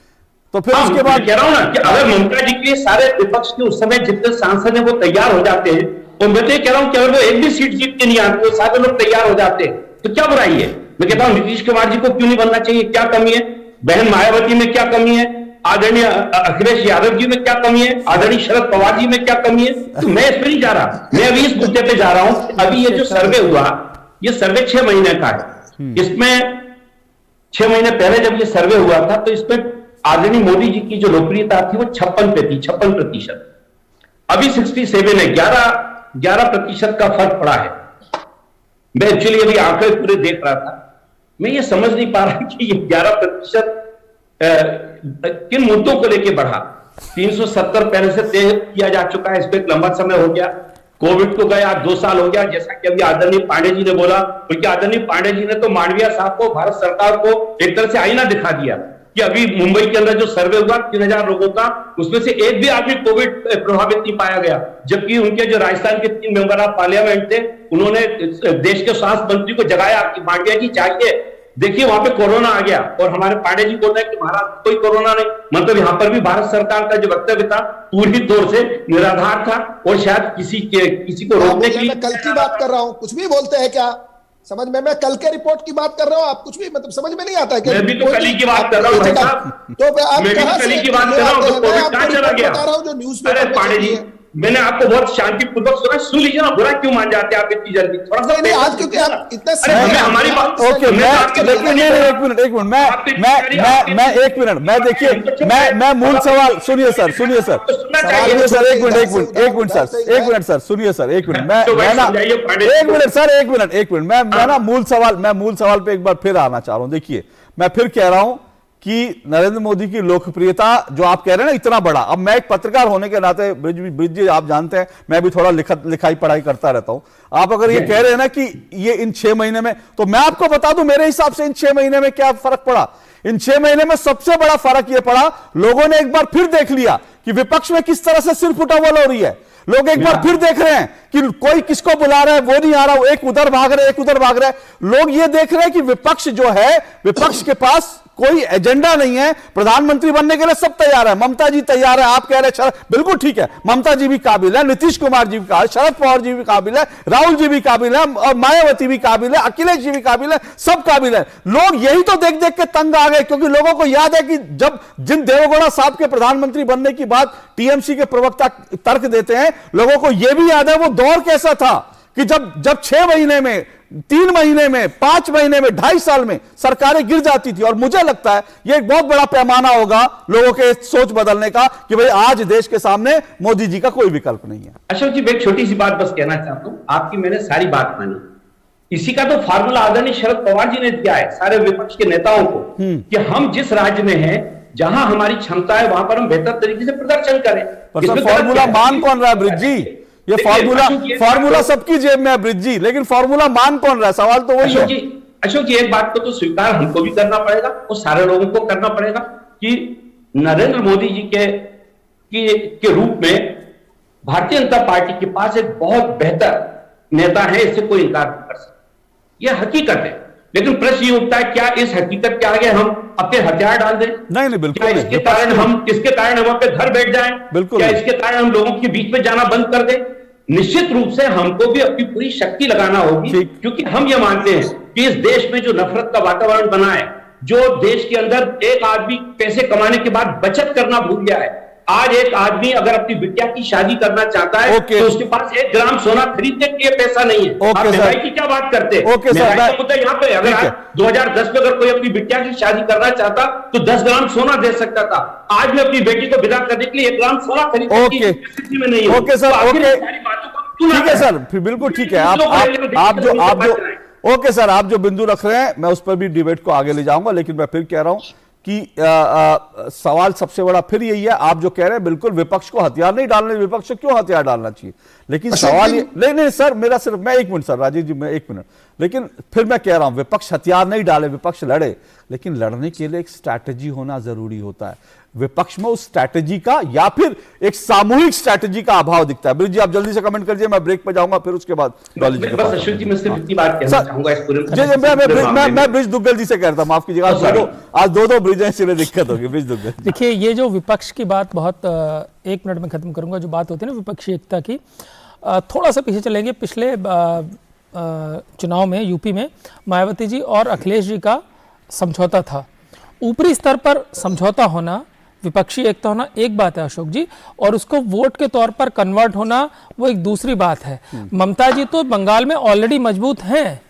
तो फिर उसके बाद कह रहा हूं ना कि अगर ममता जी के सारे विपक्ष के उस समय जितने सांसद हैं वो तैयार हो जाते हैं, और मैं तो कह रहा हूं कि अगर वो एक भी सीट जीत के नहीं आते, वो सारे लोग तैयार हो जाते हैं, तो क्या बुराई है? मैं कहता हूं नीतीश कुमार जी को क्यों नहीं बनना चाहिए, क्या कमी है? बहन मायावती में क्या कमी है? आदरणीय अखिलेश यादव जी में क्या कमी है? आदरणीय शरद पवार जी में क्या कमी है? तो मैं इस पर नहीं जा रहा, मैं अभी इस मुद्दे पे जा रहा हूं। अभी ये जो सर्वे हुआ, ये सर्वे 6 महीने का है। इसमें 6 महीने पहले जब ये सर्वे हुआ था तो इसमें आदरणीय मोदी जी की जो लोकप्रियता थी वो 56%। अभी 67 है, 11% का फर्क पड़ा है। मैं एक्चुअली अभी आंकड़े पूरे देख रहा था, मैं ये समझ नहीं पा रहा कि ये 11% किन मुद्दों को लेके बढ़ा। 370 पहले से तय किया जा चुका है, इस पे एक लंबा समय हो गया। कोविड को गए आज 2 साल हो गया, जैसा कि अभी आदरणीय पांडे जी ने बोला, क्योंकि आदरणीय पांडे जी ने तो मांडविया साहब को, भारत सरकार को एक तरह से आईना दिखा दिया कि अभी मुंबई के अंदर जो सर्वे हुआ 3000 लोगों का, उसमें से एक भी आदमी कोविड प्रभावित नहीं पाया गया, जबकि उनके जो राजस्थान के 3 मेंबर ऑफ पार्लियामेंट थे, उन्होंने देश के स्वास्थ्य मंत्री को जगाया कि मांडविया जी चाहिए, देखिए वहां पे कोरोना आ गया, और हमारे पांडे जी बोल रहे हैं कि महाराज कोई कोरोना नहीं। मतलब यहां पर भी भारत सरकार का जो वक्तव्य था पूरी तौर से निराधार था, और शायद किसी को रोकने के लिए। मैं कल की बात कर रहा हूं, कुछ भी बोलते हैं क्या समझ में? मैं कल के रिपोर्ट की बात कर रहा हूं, आप कुछ भी मतलब समझ में नहीं आता है? मैं भी तो कल ही की बात कर रहा हूं भाई साहब, तो आप मैं भी कल ही की बात कर रहा हूं, तो कोविड कहां चला गया? बता रहा हूं जो न्यूज़ अरे पांडे जी, मैंने आपको बहुत शांतिपूर्वक सुन लीजिए ना, बुरा क्यों मान जाते हैं आप इतनी जल्दी? थोड़ा सा नहीं, आज क्योंकि आप इतना हमारी बात ओके, एक मिनट, मैं देखिए, मैं मूल सवाल सुनिए सर, एक मिनट सर, सुनिए सर, एक मिनट, मैं ना मूल सवाल पे एक बार फिर आना चाह रहा हूं। देखिए, मैं फिर कह रहा हूं कि नरेंद्र मोदी की लोकप्रियता जो आप कह रहे हैं ना इतना बड़ा, अब मैं एक पत्रकार होने के नाते, ब्रिज जी आप जानते हैं मैं भी थोड़ा लिखाई पढ़ाई करता रहता हूं, आप अगर ये कह रहे हैं ना कि ये इन 6 महीने में, तो मैं आपको बता दूं मेरे हिसाब से इन 6 महीने में क्या फर्क पड़ा। इन 6 महीने में सबसे बड़ा फर्क यह पड़ा, लोगों ने एक बार फिर देख लिया कि विपक्ष में किस तरह से सिर फुटावल हो रही है। लोग एक बार फिर देख रहे हैं कि कोई किसको बुला रहा है, वो नहीं आ रहा, एक उधर भाग रहे, एक उधर भाग रहे। लोग ये देख रहे हैं कि विपक्ष जो है, विपक्ष के पास कोई एजेंडा नहीं है, प्रधानमंत्री बनने के लिए सब तैयार है। ममता जी तैयार है, आप कह रहे हैं बिल्कुल ठीक है, ममता जी भी काबिल है, नीतीश कुमार जी भी काबिल, शरद पवार जी भी काबिल है, राहुल जी भी काबिल है, और मायावती भी काबिल है, अखिलेश जी भी काबिल है, सब काबिल है। लोग यही तो देख देख के तंग आ गए, क्योंकि लोगों को याद है कि जब जिन देवेगौड़ा साहब के प्रधानमंत्री बनने की बात टीएमसी के प्रवक्ता तर्क देते हैं, लोगों को यह भी याद है वो दौर कैसा था कि जब 6 महीने में, 3 महीने में, 5 महीने में, 2.5 साल में सरकारें गिर जाती थी। और मुझे लगता है यह एक बहुत बड़ा पैमाना होगा लोगों के सोच बदलने का कि भाई आज देश के सामने मोदी जी का कोई विकल्प नहीं है। अशोक जी, मैं एक छोटी सी बात बस कहना चाहता हूं, आपकी मैंने सारी बात मानी, इसी का तो फार्मूला आदरणीय शरद पवार जी ने दिया है सारे विपक्ष के नेताओं को कि हम जिस राज्य में हैं, जहां हमारी क्षमता है, वहां पर हम बेहतर तरीके से प्रदर्शन करें। फॉर्मूला मान कौन रहा है ब्रिज जी? ये फॉर्मूला सबकी जेब में है ब्रिज जी, लेकिन फॉर्मूला मान कौन रहा है? सवाल तो वही है। अशोक जी, एक बात को तो स्वीकार हमको भी करना पड़ेगा और सारे लोगों को करना पड़ेगा कि नरेंद्र मोदी जी के रूप में भारतीय जनता पार्टी के पास एक बहुत बेहतर नेता है, इससे कोई इनकार नहीं कर सकता, यह हकीकत है। लेकिन प्रश्न ये उठता है, क्या इस हकीकत के आगे हम अपने हथियार डाल दें? नहीं, बिल्कुल क्या इसके कारण हम पे घर बैठ जाएं? बिल्कुल। क्या इसके कारण हम लोगों के बीच में जाना बंद कर दें? निश्चित रूप से हमको भी अपनी पूरी शक्ति लगाना होगी, क्योंकि हम ये मानते हैं कि इस देश में जो नफरत का वातावरण बना है, जो देश के अंदर एक आदमी पैसे कमाने के बाद बचत करना भूल गया है। आज एक आदमी अगर अपनी बिटिया की शादी करना चाहता है तो उसके पास 1 ग्राम सोना खरीदने के लिए पैसा नहीं है। आप महंगाई की क्या बात करते हैं? महंगाई का मुद्दा यहाँ पे, अगर आज 2010 में अगर कोई अपनी बिटिया की शादी करना चाहता तो 10 ग्राम सोना दे सकता था। आज मैं अपनी बेटी को विदा करने के लिए 1 ग्राम सोना खरीदने की स्थिति में नहीं हूं। ओके सर, ठीक है सर, फिर बिल्कुल ठीक है। ओके सर, आप जो बिंदु रख रहे हैं मैं उस पर भी डिबेट को आगे ले जाऊंगा, लेकिन मैं फिर कह रहा हूं कि सवाल सबसे बड़ा फिर यही है, आप जो कह रहे हैं बिल्कुल विपक्ष को हथियार नहीं डालने, विपक्ष को क्यों हथियार डालना चाहिए, लेकिन सवाल ये नहीं सर, मेरा सिर्फ मैं 1 मिनट सर, राजीव जी मैं 1 मिनट, लेकिन फिर मैं कह रहा हूं विपक्ष हथियार नहीं डाले, विपक्ष लड़े, लेकिन लड़ने के लिए एक स्ट्रैटेजी होना जरूरी होता है। विपक्ष में उस स्ट्रैटेजी का या फिर एक सामूहिक स्ट्रैटेजी का अभाव दिखता है। ब्रिज जी आप जल्दी से कमेंट कर दीजिए, मैं ब्रेक पे जाऊंगा, फिर उसके बाद मैं सिर्फ इतनी बात कहना चाहूंगा इस पूरे मैं ब्रिज दुग्गल जी से कहता हूं, माफ कीजिएगा, आज दो ब्रिज हैं, इसलिए दिक्कत होगी। ब्रिज दुग्गल, देखिए ये जो विपक्ष की बात, बहुत 1 मिनट में खत्म करूंगा, जो बात होती है ना विपक्षी एकता की, थोड़ा सा पीछे चलेंगे। पिछले चुनाव में यूपी में मायावती जी और अखिलेश जी का समझौता था। ऊपरी स्तर पर समझौता होना, विपक्षी एकता होना एक बात है अशोक जी, और उसको वोट के तौर पर कन्वर्ट होना वो एक दूसरी बात है। ममता जी तो बंगाल में ऑलरेडी मजबूत हैं,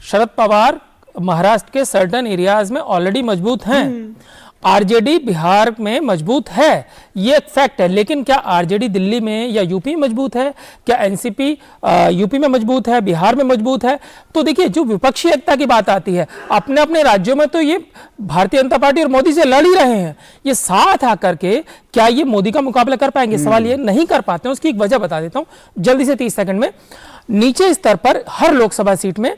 शरद पवार महाराष्ट्र के सर्टन एरियाज में ऑलरेडी मजबूत हैं, आरजेडी बिहार में मजबूत है, ये एक फैक्ट है, लेकिन क्या आरजेडी दिल्ली में या यूपी में मजबूत है? क्या एनसीपी यूपी में मजबूत है, बिहार में मजबूत है? तो देखिए, जो विपक्षी एकता की बात आती है, अपने अपने राज्यों में तो ये भारतीय जनता पार्टी और मोदी से लड़ ही रहे हैं, ये साथ आकर के क्या ये मोदी का मुकाबला कर पाएंगे? सवाल ये नहीं कर पाते हैं। उसकी एक वजह बता देता हूं जल्दी से 30 सेकंड में। नीचे स्तर पर हर लोकसभा सीट में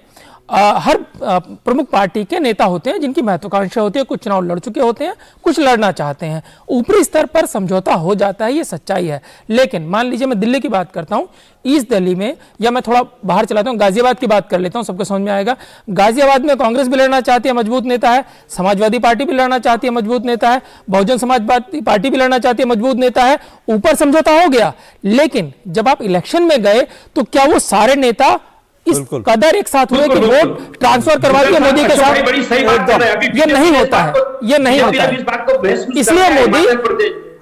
हर प्रमुख पार्टी के नेता होते हैं जिनकी महत्वाकांक्षा होती है, कुछ चुनाव लड़ चुके होते हैं, कुछ लड़ना चाहते हैं। ऊपरी स्तर पर समझौता हो जाता है, ये सच्चाई है। लेकिन मान लीजिए मैं दिल्ली की बात करता हूं, ईस्ट दिल्ली में, या मैं थोड़ा बाहर चलाता हूं, गाजियाबाद की बात कर लेता हूं, सबको समझ में आएगा। गाजियाबाद में कांग्रेस भी लड़ना चाहती है, मजबूत नेता है। समाजवादी पार्टी भी लड़ना चाहती है, मजबूत नेता है। बहुजन समाजवादी पार्टी भी लड़ना चाहती है, मजबूत नेता है। ऊपर समझौता हो गया, लेकिन जब आप इलेक्शन में गए तो क्या वो सारे नेता इस कदर एक साथ हुए कि वोट ट्रांसफर करवा दिया मोदी के साथ? ये नहीं होता है, ये नहीं होता है। इसलिए मोदी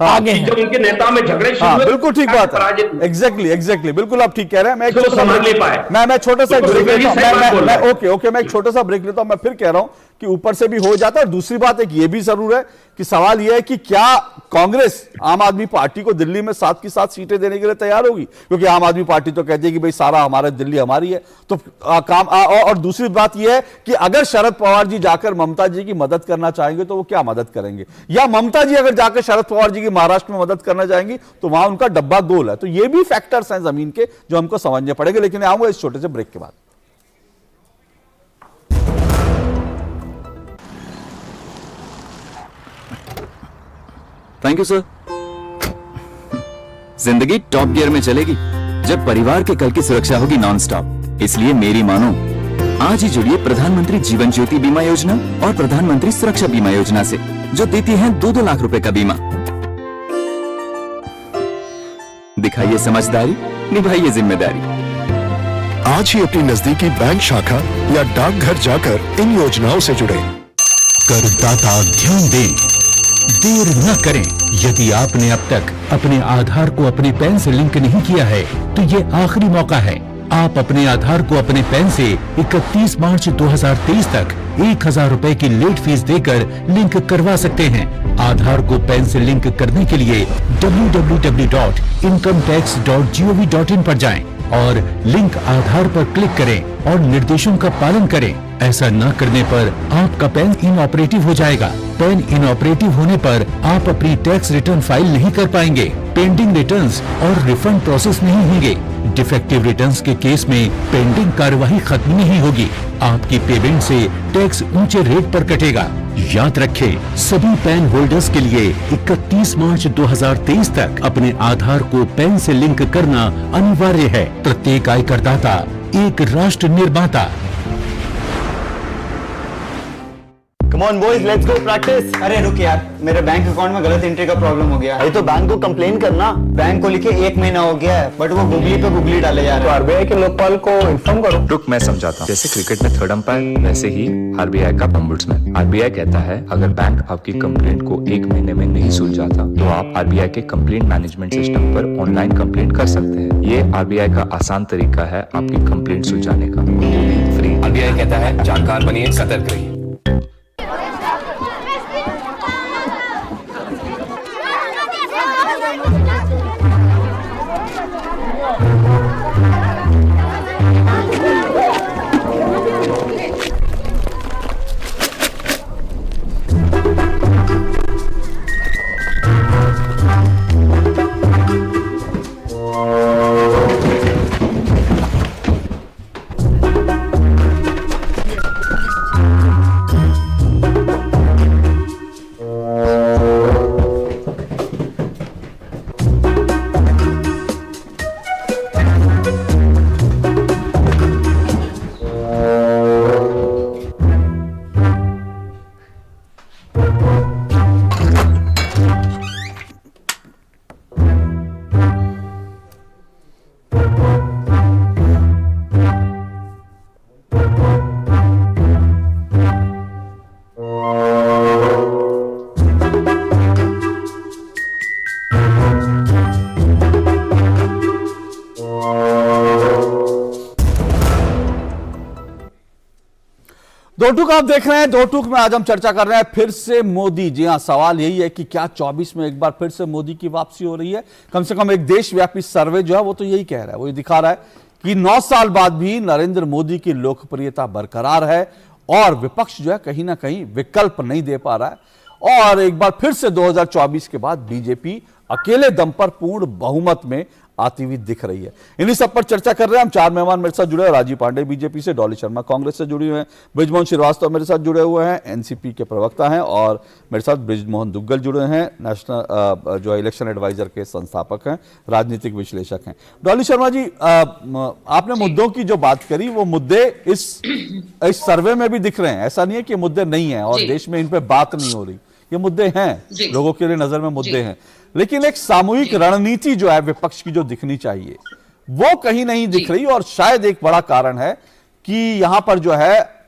आगे हैं। जब उनके नेता में झगड़े शुरू हुए, बिल्कुल ठीक बात है। एग्जैक्टली बिल्कुल आप ठीक कह रहे हैं। मैं एक तो समझ नहीं पाए। मैं छोटा सा तो ब्रेक लेता सही हूं। ओके मैं एक छोटा सा ब्रेक लेता हूं। मैं फिर कह रहा हूं कि ऊपर से भी हो जाता है। और दूसरी बात एक ये भी जरूर है कि सवाल यह है कि क्या कांग्रेस आम आदमी पार्टी को दिल्ली में 7 की 7 सीटें देने के लिए तैयार होगी? क्योंकि आम आदमी पार्टी तो कहती है कि भाई सारा हमारा दिल्ली हमारी है। तो और दूसरी बात यह है कि अगर शरद पवार जी जाकर ममता जी की मदद करना चाहेंगे तो वो क्या मदद करेंगे, या ममता जी अगर जाकर शरद पवार जी की महाराष्ट्र में मदद करना चाहेंगी तो वहां उनका डब्बा गोल है। तो ये भी फैक्टर्स हैं जमीन के जो हमको समझने पड़ेंगे। लेकिन आऊंगा इस छोटे से ब्रेक के बाद। Thank you sir. जिंदगी टॉप गियर में चलेगी जब परिवार के कल की सुरक्षा होगी नॉन स्टॉप। इसलिए मेरी मानो, आज ही जुड़िए प्रधानमंत्री जीवन ज्योति बीमा योजना और प्रधानमंत्री सुरक्षा बीमा योजना से, जो देती है 2-2 लाख रुपए का बीमा। दिखाइए समझदारी, निभाइए जिम्मेदारी। आज ही अपनी नजदीकी बैंक शाखा या डाकघर जाकर इन योजनाओं से जुड़ें। करदाता ध्यान दें, देर न करें। यदि आपने अब तक अपने आधार को अपने पैन से लिंक नहीं किया है तो ये आखिरी मौका है। आप अपने आधार को अपने पैन से 31 मार्च 2023 तक 1000 रुपए की लेट फीस देकर लिंक करवा सकते हैं। आधार को पैन से लिंक करने के लिए www.incometax.gov.in पर जाएं और लिंक आधार पर क्लिक करें और निर्देशों का पालन करें। ऐसा न करने पर आपका पैन इनऑपरेटिव हो जाएगा। पैन इनऑपरेटिव होने पर आप अपनी टैक्स रिटर्न फाइल नहीं कर पाएंगे। पेंडिंग रिटर्न्स और रिफंड प्रोसेस नहीं होंगे। डिफेक्टिव रिटर्न्स के केस में पेंडिंग कार्यवाही खत्म नहीं होगी। आपकी पेमेंट से टैक्स ऊंचे रेट पर कटेगा। याद रखें, सभी पैन होल्डर्स के लिए 31 मार्च 2023 तक अपने आधार को पैन से लिंक करना अनिवार्य है। प्रत्येक आयकरदाता एक राष्ट्र निर्माता। Come on boys, let's go practice. अरे रुक यार, मेरे बैंक अकाउंट में गलत एंट्री का प्रॉब्लम हो गया। अरे तो बैंक को कंप्लेन करना। बैंक को लिखे 1 महीना हो गया है, बट वो गुगली पे गुगली डाले जा रहे हैं। तो आरबीआई के लोकपाल को इन्फॉर्म करो। रुक, मैं समझाता हूँ। जैसे क्रिकेट में 3rd अंपायर, वैसे ही आरबीआई का ओम्बुड्समैन। आरबीआई कहता है अगर बैंक आपकी कंप्लेंट को 1 महीने में नहीं सुलझाता तो आप आरबीआई के कंप्लेंट मैनेजमेंट सिस्टम पर ऑनलाइन कंप्लेंट कर सकते हैं। ये आरबीआई का आसान तरीका है आपकी कंप्लेंट सुलझाने का। फ्री। आरबीआई कहता है जानकार बनिए, सतर्क रहिए। दो टूक आप देख रहे हैं। दो टूक में आज हम चर्चा कर रहे हैं फिर से मोदी। जी हां, सवाल यही है कि क्या 24 में एक बार फिर से मोदी की वापसी हो रही है। कम से कम एक देशव्यापी सर्वे जो है वो तो यही कह रहा है, वो ये दिखा रहा है कि 9 साल बाद भी नरेंद्र मोदी की लोकप्रियता बरकरार है और विपक्ष जो है कहीं ना कहीं विकल्प नहीं दे पा रहा है। और एक बार फिर से 2024 के बाद बीजेपी अकेले दम पर पूर्ण बहुमत में आती हुई दिख रही है। इन्हीं सब पर चर्चा कर रहे हैं हम। 4 मेहमान मेरे साथ जुड़े हैं। राजीव पांडे बीजेपी से, डॉली शर्मा कांग्रेस से जुड़ी हुए हैं, बृजमोहन श्रीवास्तव मेरे साथ जुड़े हुए हैं, एनसीपी के प्रवक्ता हैं, और मेरे साथ बृजमोहन दुग्गल जुड़े हैं, नेशनल जो इलेक्शन एडवाइजर के संस्थापक हैं, राजनीतिक विश्लेषक हैं। डॉली शर्मा जी, आपने मुद्दों की जो बात करी वो मुद्दे इस सर्वे में भी दिख रहे हैं। ऐसा नहीं है कि मुद्दे नहीं है और देश में इन पर बात नहीं हो रही, ये मुद्दे हैं, लोगों के लिए नजर में मुद्दे हैं, लेकिन एक सामूहिक रणनीति जो है विपक्ष की जो दिखनी चाहिए वो कहीं नहीं दिख रही। और शायद एक बड़ा कारण है कि यहां पर जो है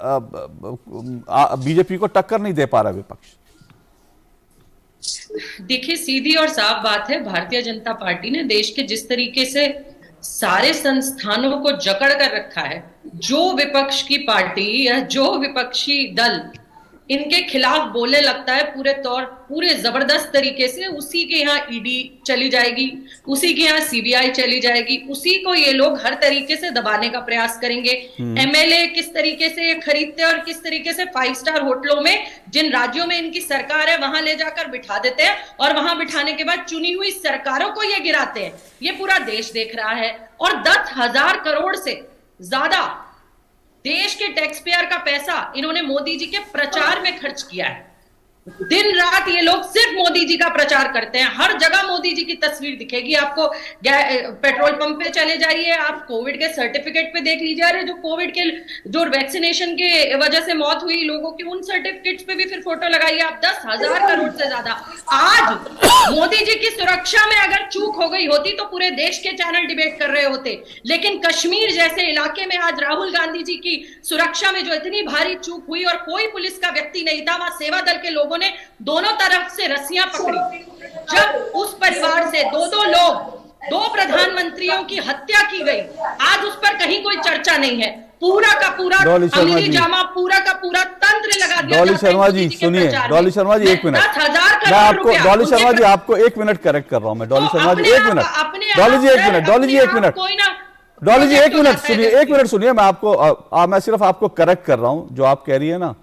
बीजेपी को टक्कर नहीं दे पा रहा विपक्ष। देखिए, सीधी और साफ बात है, भारतीय जनता पार्टी ने देश के जिस तरीके से सारे संस्थानों को जकड़ कर रखा है, जो विपक्ष की पार्टी या जो विपक्षी दल इनके खिलाफ बोलने लगता है पूरे जबरदस्त तरीके से, उसी के यहाँ ईडी चली जाएगी, उसी के यहाँ सीबीआई चली जाएगी, उसी को ये लोग हर तरीके से दबाने का प्रयास करेंगे। एमएलए किस तरीके से ये खरीदते हैं और किस तरीके से 5 स्टार होटलों में, जिन राज्यों में इनकी सरकार है, वहां ले जाकर बिठा देते हैं और वहां बिठाने के बाद चुनी हुई सरकारों को ये गिराते हैं। ये पूरा देश देख रहा है। और 10,000 करोड़ से ज्यादा देश के टैक्स पेयर का पैसा इन्होंने मोदी जी के प्रचार में खर्च किया है। दिन रात ये लोग सिर्फ मोदी जी का प्रचार करते हैं। हर जगह मोदी जी की तस्वीर दिखेगी आपको। पेट्रोल पंप पे चले जाइए, आप कोविड के सर्टिफिकेट पे देख लीजिए, अरे जो कोविड के जो वैक्सीनेशन के वजह से मौत हुई लोगों की, उन सर्टिफिकेट्स पे भी फिर फोटो लगाइए आप। 10,000 करोड़ से ज्यादा। आज मोदी जी की सुरक्षा में अगर चूक हो गई होती तो पूरे देश के चैनल डिबेट कर रहे होते, लेकिन कश्मीर जैसे इलाके में आज राहुल गांधी जी की सुरक्षा में जो इतनी भारी चूक हुई और कोई पुलिस का व्यक्ति नहीं था, वहां सेवा दल के लोगों ने दोनों तरफ से रस्सियां पकड़ी। जब उस परिवार से 2 लोग, 2 प्रधानमंत्रियों की हत्या की गई, आज उस पर कहीं कोई चर्चा नहीं है। पूरा का पूरा अमली जामा, पूरा का पूरा तंत्र लगा दिया। डॉली शर्मा जी सुनिए, डॉली शर्मा जी 1 मिनट, मैं आपको, डॉली शर्मा जी आपको 1 मिनट करेक्ट कर रहा हूं मैं। डॉली शर्मा जी 1 मिनट, डॉली जी 1 मिनट, डॉली जी 1 मिनट, डॉली जी 1 मिनट सुनिए, 1 मिनट सुनिए। मैं आपको मैं सिर्फ आपको करेक्ट कर रहा हूं। जो आप कह रही है ना,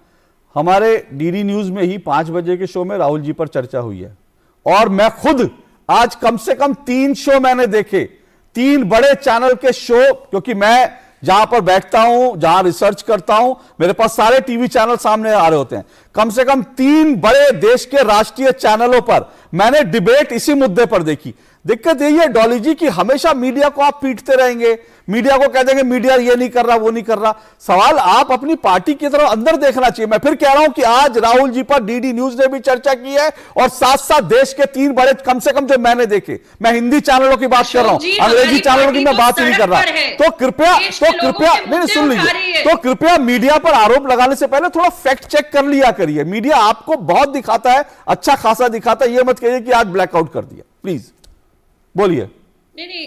हमारे डीडी न्यूज में ही 5 बजे के शो में राहुल जी पर चर्चा हुई है और मैं खुद आज कम से कम 3 शो मैंने देखे, 3 बड़े चैनल के शो, क्योंकि मैं जहां पर बैठता हूं, जहां रिसर्च करता हूं, मेरे पास सारे टीवी चैनल सामने आ रहे होते हैं। कम से कम 3 बड़े देश के राष्ट्रीय चैनलों पर मैंने डिबेट इसी मुद्दे पर देखी। दिक्कत यही है डॉली जी कि हमेशा मीडिया को आप पीटते रहेंगे, मीडिया को कह देंगे मीडिया ये नहीं कर रहा, वो नहीं कर रहा। सवाल आप अपनी पार्टी की तरफ अंदर देखना चाहिए। मैं फिर कह रहा हूं कि आज राहुल जी पर डीडी न्यूज ने भी चर्चा की है और साथ साथ देश के 3 बड़े, कम से कम जो मैंने देखे, मैं हिंदी चैनलों की बात कर रहा हूं, अंग्रेजी चैनलों की मैं बात ही नहीं कर रहा। तो कृपया नहीं, सुन लीजिए, तो कृपया मीडिया पर आरोप लगाने से पहले थोड़ा फैक्ट चेक कर लिया करिए। मीडिया आपको बहुत दिखाता है, अच्छा खासा दिखाता है, ये मत कहिए कि आज ब्लैकआउट कर दिया। प्लीज बोलिए। नहीं,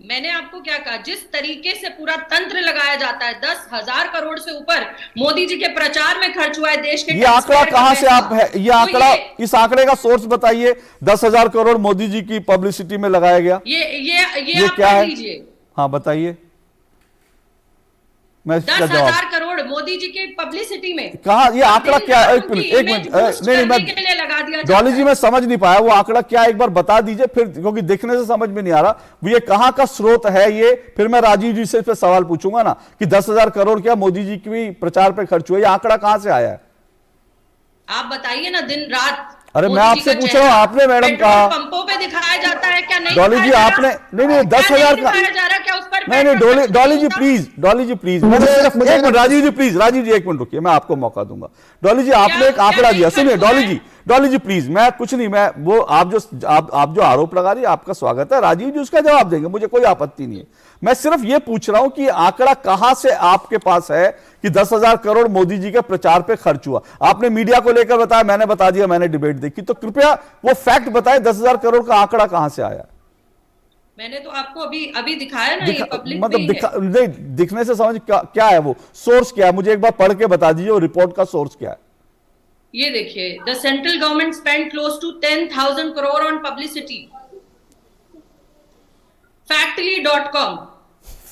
मैंने आपको क्या कहा, जिस तरीके से पूरा तंत्र लगाया जाता है, 10,000 करोड़ से ऊपर मोदी जी के प्रचार में खर्च हुआ है देश के। ये आंकड़ा कहां से आप है, ये आंकड़ा, इस आंकड़े का सोर्स बताइए। 10,000 करोड़ मोदी जी की पब्लिसिटी में लगाया गया, ये आप क्या है? लीजिए। हाँ बताइए। 10,000 करोड़ मोदी जी की पब्लिसिटी में कहा, ये आंकड़ा क्या है? एक मिनट नहीं, मैं डॉली जी मैं समझ नहीं पाया वो आंकड़ा क्या, एक बार बता दीजिए फिर, क्योंकि देखने से समझ में नहीं आ रहा ये कहां का स्रोत है। ये फिर मैं राजीव जी से सवाल पूछूंगा ना कि 10,000 करोड़ क्या मोदी जी की प्रचार पे खर्च हुआ, ये आंकड़ा कहां से आया है? आप बताइए ना। दिन रात अरे मैं आपसे पूछ रहा हूँ, आपने मैडम कहा पंपों पे दिखाया जाता है क्या? नहीं डॉली जी आपने, नहीं 10,000 का नहीं, डॉली जी प्लीज, डॉली जी प्लीज, मैंने सिर्फ एक minute, Rajiv ji please, Rajiv ji 1 minute रुकिए, मैं आपको मौका दूंगा। डॉली जी आपने एक आंकड़ा दिया, सुनिए डॉली जी प्लीज, मैं कुछ नहीं, मैं वो आप जो आरोप लगा रही है आपका स्वागत है, राजीव जी उसका जवाब देंगे, मुझे कोई आपत्ति नहीं है। मैं सिर्फ ये पूछ रहा हूं कि आंकड़ा कहां से आपके पास है कि 10,000 करोड़ मोदी जी के प्रचार पे खर्च हुआ। आपने मीडिया को लेकर बताया, मैंने बता दिया, मैंने डिबेट देखी, तो कृपया वो फैक्ट बताएं 10,000 करोड़ का आंकड़ा कहां से आया? मैंने तो आपको अभी दिखाया ना, ये पब्लिक मतलब नहीं, दिखने से समझ क्या है वो सोर्स क्या है, मुझे एक बार पढ़ के बता दीजिए वो रिपोर्ट का सोर्स क्या है। ये देखिए, the central government spend close to 10,000 crore on publicity. factly.com।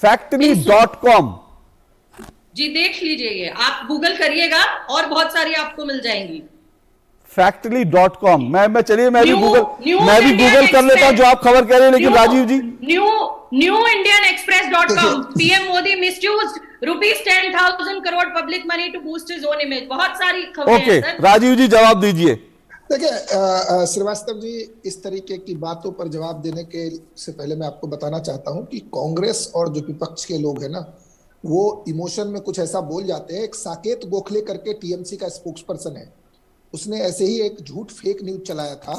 factly.com जी देख लीजिए, ये आप गूगल करिएगा और बहुत सारी आपको मिल जाएंगी। factly.com मैं चलिए मैं भी गूगल कर लेता हूं जो आप खबर कह रहे हैं, लेकिन Rajiv ji New Indian Express, PM Modi misused ₹10,000 crore public money to boost his own image. बहुत सारी खबरें हैं सर। राजीव जी जवाब दीजिए। देखिए श्रीवास्तव जी, इस तरीके की बातों पर जवाब देने के से पहले मैं आपको बताना चाहता हूं कि कांग्रेस और जो विपक्ष के लोग हैं ना, वो इमोशन में कुछ ऐसा बोल जाते हैं। एक साकेत गोखले करके टीएमसी का स्पोक्स पर्सन है, उसने ऐसे ही एक झूठ फेक न्यूज चलाया था,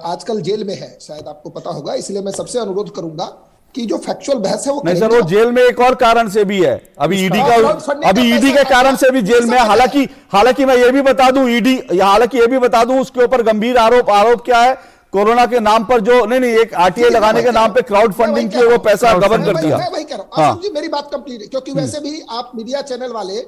आजकल जेल में है, शायद आपको पता होगा। इसलिए मैं सबसे अनुरोध करूंगा कि जो फैक्चुअल बहस है वो नहीं सर, वो जेल में एक और कारण से भी है, अभी ईडी के कारण से भी जेल में है। हालांकि मैं ये भी बता दूं, ये भी बता दूं उसके ऊपर गंभीर आरोप क्या है, कोरोना के नाम पर जो नहीं एक आरटीआई लगाने के नाम पे क्राउड फंडिंग की वो पैसा गबन कर दिया। मैं वही कह रहा हूं। जी मेरी बात कंप्लीट है, क्योंकि वैसे भी आप मीडिया चैनल वाले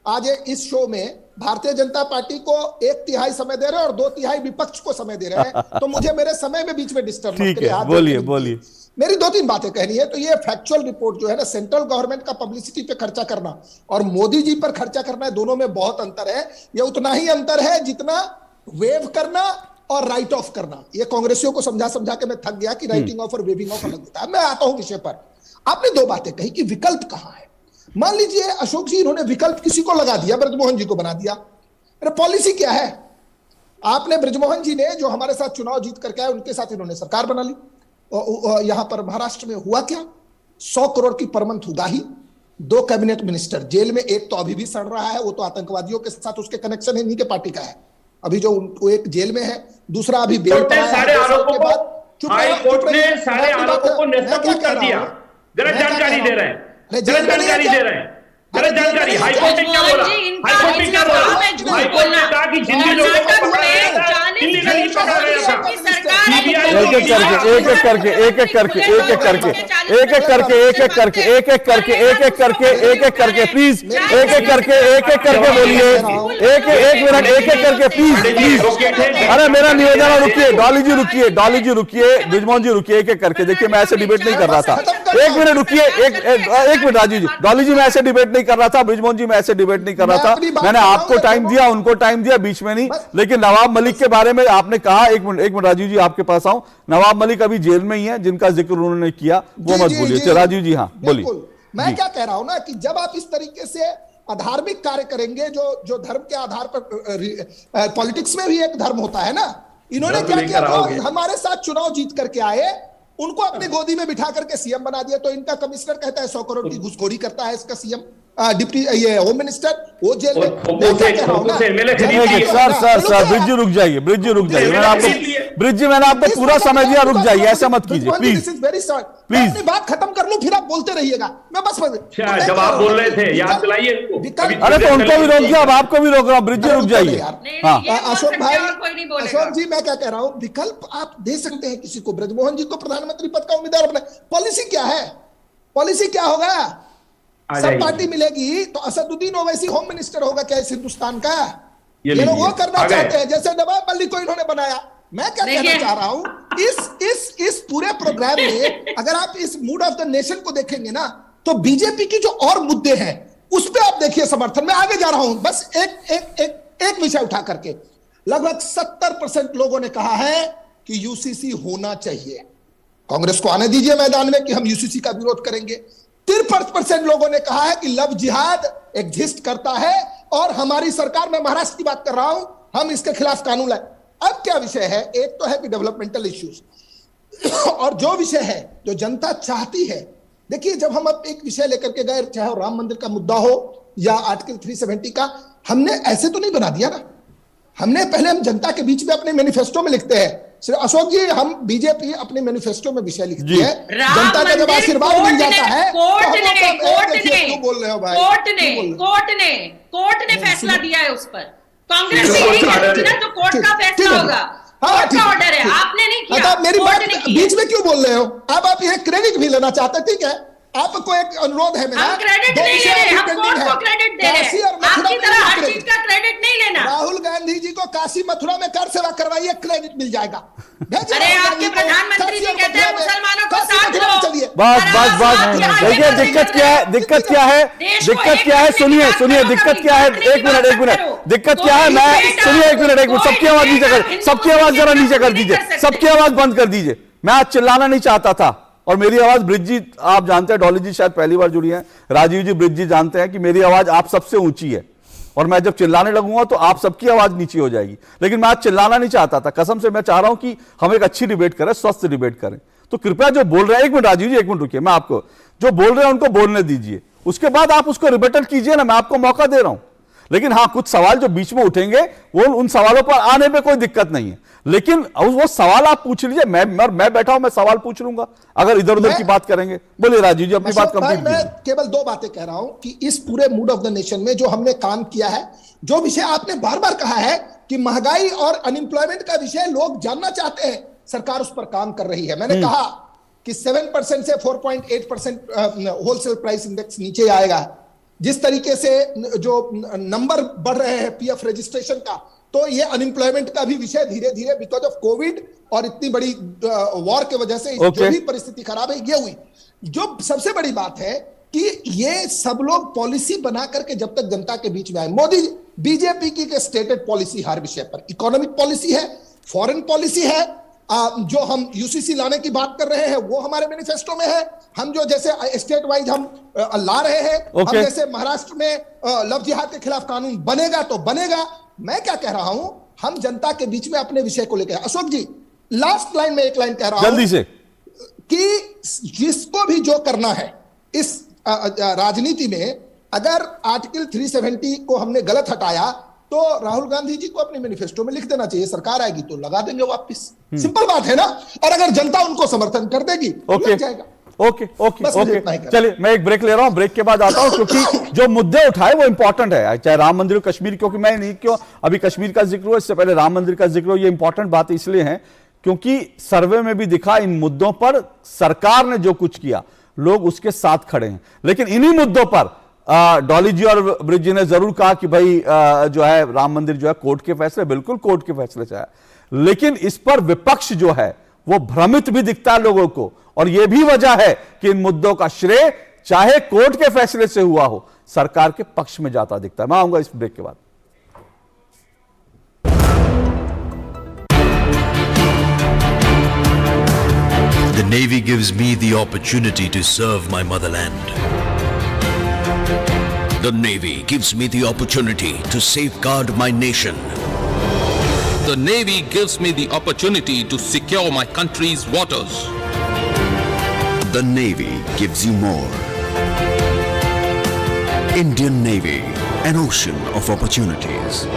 आज इस शो में भारतीय जनता पार्टी को 1/3 समय दे रहे हैं और 2/3 विपक्ष को समय दे रहे हैं, तो मुझे मेरे समय में बीच में डिस्टर्ब ठीक है, बोलिए। मेरी 2-3 बातें कहनी है। तो ये फैक्चुअल रिपोर्ट जो है ना, सेंट्रल गवर्नमेंट का पब्लिसिटी पे खर्चा करना और मोदी जी पर खर्चा करना है, दोनों में बहुत अंतर है। ये उतना ही अंतर है जितना वेव करना और राइट ऑफ करना। ये कांग्रेसियों को समझा के मैं थक गया कि राइटिंग ऑफ और वेविंग ऑफ अलग होता है। मैं आता हूं विषय पर। आपने 2 बातें कही कि विकल्प कहां है। मान लीजिए अशोक जी, इन्होंने विकल्प किसी को लगा दिया, ब्रजमोहन जी को बना दिया। अरे पॉलिसी क्या है? आपने ब्रजमोहन जी ने जो हमारे साथ चुनाव जीत करके आए, उनके साथ इन्होंने सरकार बना ली। यहां पर महाराष्ट्र में हुआ क्या? 100 करोड़ की पर मंथ उगाही, 2 कैबिनेट मिनिस्टर जेल में, एक तो अभी भी सड़ रहा है, वो तो आतंकवादियों के साथ उसके कनेक्शन है, इन्हीं के पार्टी का है, अभी जो उनको एक जेल में है, दूसरा अभी बेल पर आया है। सारे आरोपों को हाई कोर्ट ने सारे आरोपों को निष्प्रभ कर दिया। गलत जानकारी दे रहे हैं, गलत जानकारी। हाईकोर्ट ने क्या बोला? हाईकोर्ट ने कहा कि जिंदगी लोगों को पकड़ा गया था, दिल्ली में नहीं पकड़ा गया था। एक एक करके प्लीज, एक एक करके बोलिए, एक मिनट, एक करके प्लीज। अरे मेरा निवेदन है, रुकिए डॉली जी रुकिए, ब्रिजमोहन जी रुकिए, एक करके। देखिए मैं ऐसे डिबेट नहीं कर रहा था, एक मिनट रुकिए, एक मिनट राजीव जी, डॉली जी मैं ऐसे डिबेट नहीं कर रहा था, ब्रिजमोहन जी मैं ऐसे डिबेट नहीं कर रहा था। मैंने आपको टाइम दिया, उनको टाइम दिया, बीच में नहीं। लेकिन नवाब मलिक के बारे में आपने कहा, एक मिनट राजीव जी आपके पास आऊं, नवाब मलिक अभी जेल में ही है, जिनका जिक्र उन्होंने किया वो मत बोलिए। राजीव जी हाँ बोलिए। मैं क्या कह रहा हूं ना कि जब आप इस तरीके से अधार्मिक कार्य करेंगे, जो धर्म के आधार पर, पॉलिटिक्स में भी एक धर्म होता है ना, इन्होंने क्या किया? तो हमारे साथ चुनाव जीत करके आए, उनको अपनी गोदी में बिठा करके सीएम बना दिया। तो इनका कमिश्नर कहता है 100 करोड़ की घुसखोरी करता है इसका सीएम, डिप्टी ये होम मिनिस्टर, वो जेल में। सर ब्रिज रुक जाइए, मैंने आपको पूरा समय दिया, रुक जाइए, ऐसा मत कीजिए प्लीज। प्लीज अपनी बात खत्म कर लूं, फिर आप बोलते रहिएगा। मैं बस जब आप बोल रहे थे याद दिलाइए। अरे तो उनको भी रोक दिया, अब आपको भी रोक रहा हूं, ब्रिज रुक जाइए। अशोक भाई, अशोक जी मैं क्या कह रहा हूं, विकल्प आप दे सकते हैं किसी को। ब्रजमोहन जी को प्रधानमंत्री पद का उम्मीदवार बनाए। पॉलिसी क्या है? पॉलिसी क्या होगा? सब पार्टी मिलेगी तो असदुद्दीन ओवैसी होम मिनिस्टर होगा क्या इस हिंदुस्तान का? ये लोग वो करना चाहते हैं, जैसे नवाब मलिक को इन्होंने बनाया। मैं क्या कहना चाह रहा हूं, इस पूरे प्रोग्राम में अगर आप इस मूड ऑफ द नेशन को देखेंगे ना, तो बीजेपी की जो और मुद्दे हैं उस पर आप देखिए समर्थन। मैं आगे जा रहा हूं, बस एक विषय उठा करके। लगभग 70% लोगों ने कहा है कि यूसीसी होना चाहिए। कांग्रेस को आने दीजिए मैदान में कि हम यूसीसी का विरोध करेंगे। 53% लोगों ने कहा है कि लव जिहाद एग्जिस्ट करता है और हमारी सरकार, मैं महाराष्ट्र की बात कर रहा हूं, हम इसके खिलाफ कानून लाए। अब क्या विषय है? एक तो है कि डेवलपमेंटल इश्यूज, और जो विषय है जो जनता चाहती है। देखिए जब हम अब एक विषय लेकर के गए, चाहे वो राम मंदिर का मुद्दा हो या आर्टिकल 370 का, हमने ऐसे तो नहीं बना दिया ना। हमने पहले, हम जनता के बीच में अपने मैनिफेस्टो में लिखते हैं। अशोक जी, हम बीजेपी अपने मैनिफेस्टो में विषय लिखती है, जनता का जब आशीर्वाद मिल जाता है। कोर्ट ने फैसला दिया है उस पर। कांग्रेस ने यही कहती ना, तो कोर्ट का फैसला होगा। कोर्ट ठीक का है, ऑर्डर है, ठीक। आपने नहीं किया, अब आप मेरी कोर्ट बात ने किया। बीच में क्यों बोल रहे हो? अब आप ये क्रेडिट भी लेना चाहते हैं, ठीक है, आपको एक अनुरोध है मेरा। हम क्रेडिट दो नहीं विषय ले रहे, अभी हम pending कोर्ट है। को क्रेडिट दे रहे काशी हैं। और मथुरा आपकी में तरह नहीं हर क्रेडिट। चीज का क्रेडिट नहीं लेना। राहुल गांधी जी को काशी मथुरा में कर सेवा करवाइए, क्रेडिट मिल जाएगा। भेजिए अरे राहुल आपके गांधी को प्रधानमंत्री जी काशी और कहते हैं मथुरा में, मुसलमानों को काशी साथ मथुरा में लो। चलिए। बस अरे बस आप बस साथ क्या है? देखिए दिक्कत क्या है, दिक्कत क्या है, देश को दिक्कत एक क्या है, करने की सुनिए बात सुनिए करो दिक्कत कभी, क्या है, बांटने की एक मिनट बात एक मिनट, करो। दिक्कत तो क्या है, मैं बेटा, सुनिए एक मिनट, कोई सबकी आवाज नीचे बेटा कर, हिंदू सबकी आवाज मुस्लिम जरा का नीचे कर नहीं दीजिए, कर सकते। सबकी आवाज बंद कर दीजिए। मैं आज चिल्लाना नहीं चाहता था, और मेरी आवाज ब्रिज जी आप जानते हैं, डॉली जी शायद पहली बार जुड़ी हैं, राजीव जी ब्रिज जी जानते हैं कि मेरी आवाज आप सबसे ऊंची है, और मैं जब चिल्लाने लगूंगा तो आप सबकी आवाज नीची हो जाएगी। लेकिन मैं आज चिल्लाना नहीं चाहता था, कसम से मैं चाह रहा हूं कि हम एक अच्छी डिबेट करें, स्वस्थ डिबेट करें। तो कृपया जो बोल रहे हैं, एक मिनट राजीव जी, एक मिनट रुकिए, मैं आपको जो बोल रहे हैं उनको बोलने दीजिए, उसके बाद आप उसको रिबेटल कीजिए ना, मैं आपको मौका दे रहा हूं। लेकिन हाँ, कुछ सवाल जो बीच में उठेंगे वो उन सवालों पर आने में कोई दिक्कत नहीं है, लेकिन वो सवाल आप पूछ लीजिए, मैं बैठा हूं, मैं सवाल पूछ लूंगा अगर इधर उधर की बात करेंगे। बोलिए राजीव जी, अपनी बात कंप्लीट मैं कीजिए। केवल दो बातें कह रहा हूं कि इस पूरे मूड ऑफ द नेशन में जो हमने काम किया है, जो विषय आपने बार बार कहा है कि महंगाई और अनएम्प्लॉयमेंट का विषय लोग जानना चाहते हैं, सरकार उस पर काम कर रही है। मैंने कहा कि 7% से 4.8% होलसेल प्राइस इंडेक्स नीचे आएगा। जिस तरीके से जो नंबर बढ़ रहे हैं पीएफ रजिस्ट्रेशन का, तो ये अनएम्प्लॉयमेंट का भी विषय धीरे धीरे बिकॉज ऑफ कोविड और इतनी बड़ी वॉर की वजह से जो भी परिस्थिति खराब है ये हुई। जो सबसे बड़ी बात है कि ये सब लोग पॉलिसी बना करके जब तक जनता के बीच में आए, मोदी बीजेपी की स्टेटेड पॉलिसी हर विषय पर, इकोनॉमिक पॉलिसी है, फॉरेन पॉलिसी है, जो हम यूसीसी लाने की बात कर रहे हैं वो हमारे मैनिफेस्टो में है। हम जो जैसे स्टेट वाइज हम ला रहे हैं, हम जैसे महाराष्ट्र में लव जिहाद के खिलाफ कानून बनेगा तो बनेगा। मैं क्या कह रहा हूं, हम जनता के बीच में अपने विषय को लेकर, अशोक जी लास्ट लाइन में एक लाइन कह रहा हूं जल्दी से, कि जिसको भी जो करना है इस राजनीति में, अगर आर्टिकल 370 को हमने गलत हटाया तो राहुल गांधी जी को अपने मैनिफेस्टो में लिख देना चाहिए, सरकार आएगी तो लगा देंगे वापस। सिंपल बात है ना, और अगर जनता उनको समर्थन कर देगी तो लग जाएगा। ओके ओके ओके, चलिए मैं एक ब्रेक ले रहा हूं, ब्रेक के बाद आता हूं, क्योंकि जो मुद्दे उठाए वो इंपॉर्टेंट है, चाहे राम मंदिर कश्मीर, क्योंकि मैं नहीं, क्यों अभी कश्मीर का जिक्र हुआ, इससे पहले राम मंदिर का जिक्र हो, ये इंपॉर्टेंट बात इसलिए है क्योंकि सर्वे में भी दिखा इन मुद्दों पर सरकार ने जो कुछ किया लोग उसके साथ खड़े हैं। लेकिन इन्हीं मुद्दों पर डॉली जी और ब्रिज जी ने जरूर कहा कि भाई जो है राम मंदिर जो है कोर्ट के फैसले, बिल्कुल कोर्ट के फैसले से है, लेकिन इस पर विपक्ष जो है वो भ्रमित भी दिखता है लोगों को, और यह भी वजह है कि इन मुद्दों का श्रेय चाहे कोर्ट के फैसले से हुआ हो, सरकार के पक्ष में जाता दिखता है। मैं आऊंगा इस ब्रेक के बाद। The Navy gives me the opportunity to serve my motherland. The Navy gives me the opportunity to safeguard my nation. The Navy gives me the opportunity to secure my country's waters. The Navy gives you more. Indian Navy, an ocean of opportunities.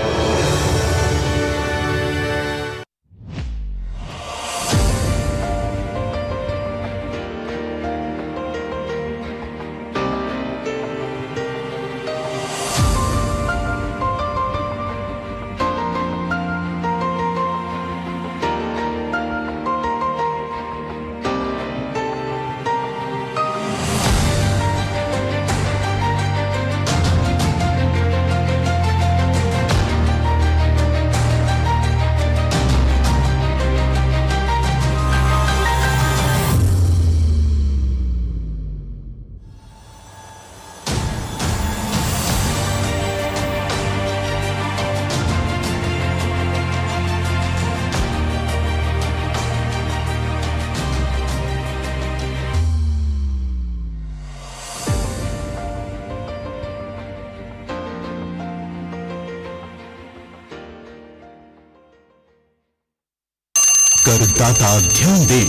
करदाता ध्यान दें,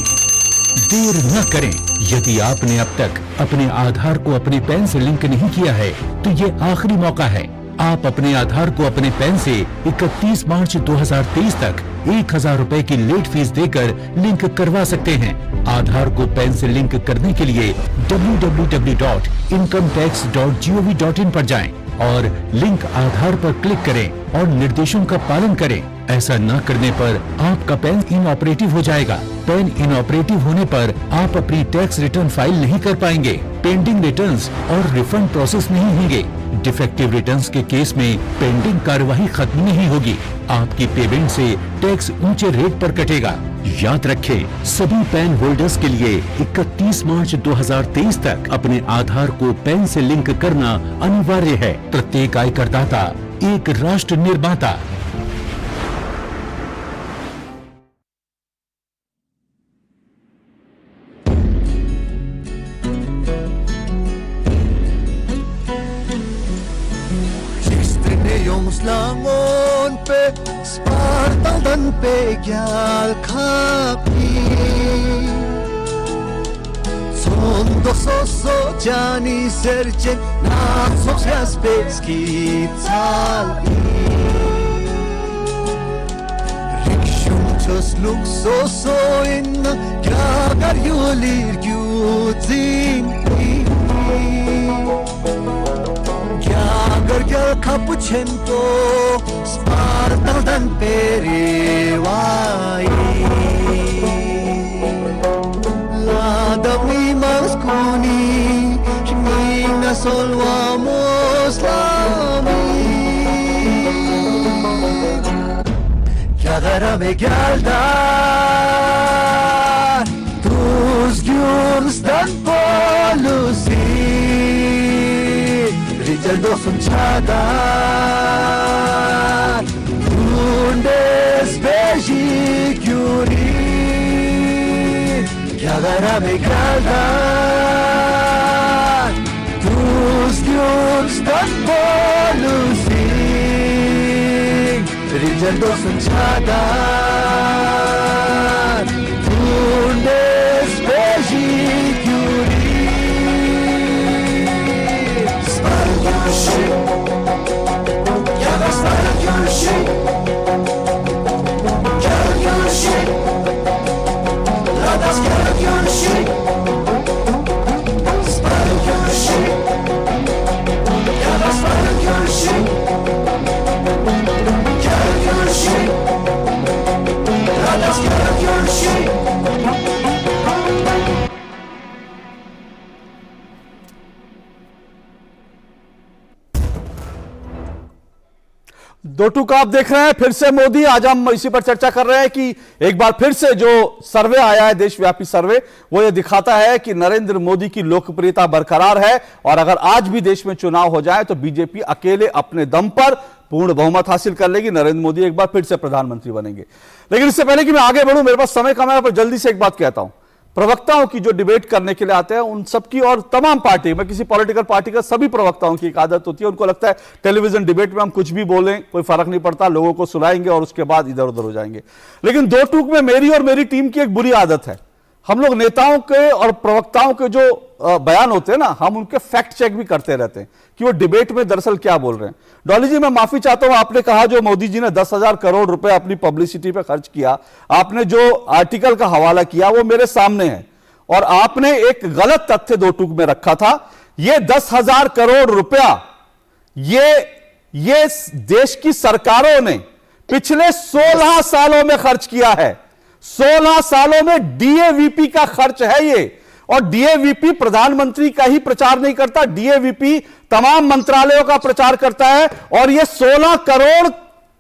देर न करें। यदि आपने अब तक अपने आधार को अपने पैन से लिंक नहीं किया है तो ये आखिरी मौका है। आप अपने आधार को अपने पैन से 31 मार्च 2023 तक 1000 रुपए की लेट फीस देकर लिंक करवा सकते हैं। आधार को पैन से लिंक करने के लिए www.incometax.gov.in पर जाएं और लिंक आधार पर क्लिक करें और निर्देशों का पालन करें। ऐसा न करने पर आपका पैन इनऑपरेटिव हो जाएगा। पैन इनऑपरेटिव होने पर आप अपनी टैक्स रिटर्न फाइल नहीं कर पाएंगे। पेंडिंग रिटर्न्स और रिफंड प्रोसेस नहीं होंगे। डिफेक्टिव रिटर्न्स के केस में पेंडिंग कार्यवाही खत्म नहीं होगी। आपकी पेमेंट से टैक्स ऊंचे रेट पर कटेगा। याद रखें, सभी पैन होल्डर्स के लिए 31 मार्च 2023 तक अपने आधार को पैन से लिंक करना अनिवार्य है। प्रत्येक आयकरदाता एक राष्ट्र निर्माता। Langon pe Spartan pe gyal khapi Sondo soso jani serce na sosyas peski talbi Rikshum chos luk soso inna kyagar yulir gyutin Gel kapıçento Spartadan perivai Lada mimas kuni Mina solvamos lami Kagara me gelda Tuz gyumstan polusi Ricardo Sunchada Tundes Beji Gyuri Yagara Megalda Tuz Gyurs Dan Polusi Ricardo Sunchada Tundes Beji Gyuri Gel aslanım görüşün Gel görüşün Ladas gel görüşün Aslanım görüşün Gel aslanım görüşün Gel görüşün Ladas gel görüşün दो टूक आप देख रहे हैं फिर से मोदी। आज हम इसी पर चर्चा कर रहे हैं कि एक बार फिर से जो सर्वे आया है, देशव्यापी सर्वे, वो ये दिखाता है कि नरेंद्र मोदी की लोकप्रियता बरकरार है और अगर आज भी देश में चुनाव हो जाए तो बीजेपी अकेले अपने दम पर पूर्ण बहुमत हासिल कर लेगी। नरेंद्र मोदी एक बार फिर से प्रधानमंत्री बनेंगे। लेकिन इससे पहले कि मैं आगे बढ़ूं, मेरे पास समय कम है, पर जल्दी से एक बात कहता हूं। प्रवक्ताओं की जो डिबेट करने के लिए आते हैं उन सबकी और तमाम पार्टी में, किसी पॉलिटिकल पार्टी का, सभी प्रवक्ताओं की एक आदत होती है, उनको लगता है टेलीविजन डिबेट में हम कुछ भी बोलें कोई फर्क नहीं पड़ता, लोगों को सुनाएंगे और उसके बाद इधर उधर हो जाएंगे। लेकिन दो टूक में मेरी और मेरी टीम की एक बुरी आदत है, हम लोग नेताओं के और प्रवक्ताओं के जो बयान होते हैं ना, हम उनके फैक्ट चेक भी करते रहते हैं कि वो डिबेट में दरअसल क्या बोल रहे हैं। डॉली जी, मैं माफी चाहता हूं, आपने कहा जो मोदी जी ने 10,000 करोड़ रुपए अपनी पब्लिसिटी पे खर्च किया, आपने जो आर्टिकल का हवाला किया वो मेरे सामने है और आपने एक गलत तथ्य दो टूक में रखा था। ये 10,000 करोड़ रुपया ये देश की सरकारों ने पिछले 16 सालों में खर्च किया है। 16 सालों में डीएवीपी का खर्च है ये। और डीएवीपी प्रधानमंत्री का ही प्रचार नहीं करता, डीएवीपी तमाम मंत्रालयों का प्रचार करता है। और ये 16 करोड़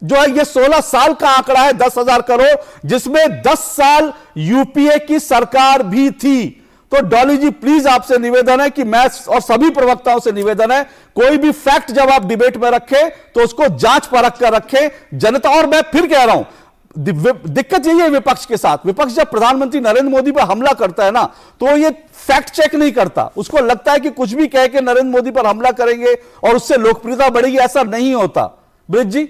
जो है, ये 16 साल का आंकड़ा है, 10,000 करोड़, जिसमें 10 साल यूपीए की सरकार भी थी। तो डॉली जी, प्लीज आपसे निवेदन है कि मैं और सभी प्रवक्ताओं से निवेदन है, कोई भी फैक्ट जब आप डिबेट में रखें तो उसको जांच परख कर रखें। जनता, और मैं फिर कह रहा हूं, दिक्कत यही है विपक्ष के साथ, विपक्ष जब प्रधानमंत्री नरेंद्र मोदी पर हमला करता है ना, तो ये फैक्ट चेक नहीं करता। उसको लगता है कि कुछ भी कह के नरेंद्र मोदी पर हमला करेंगे और उससे लोकप्रियता बढ़ेगी, ऐसा नहीं होता। ब्रिज जी,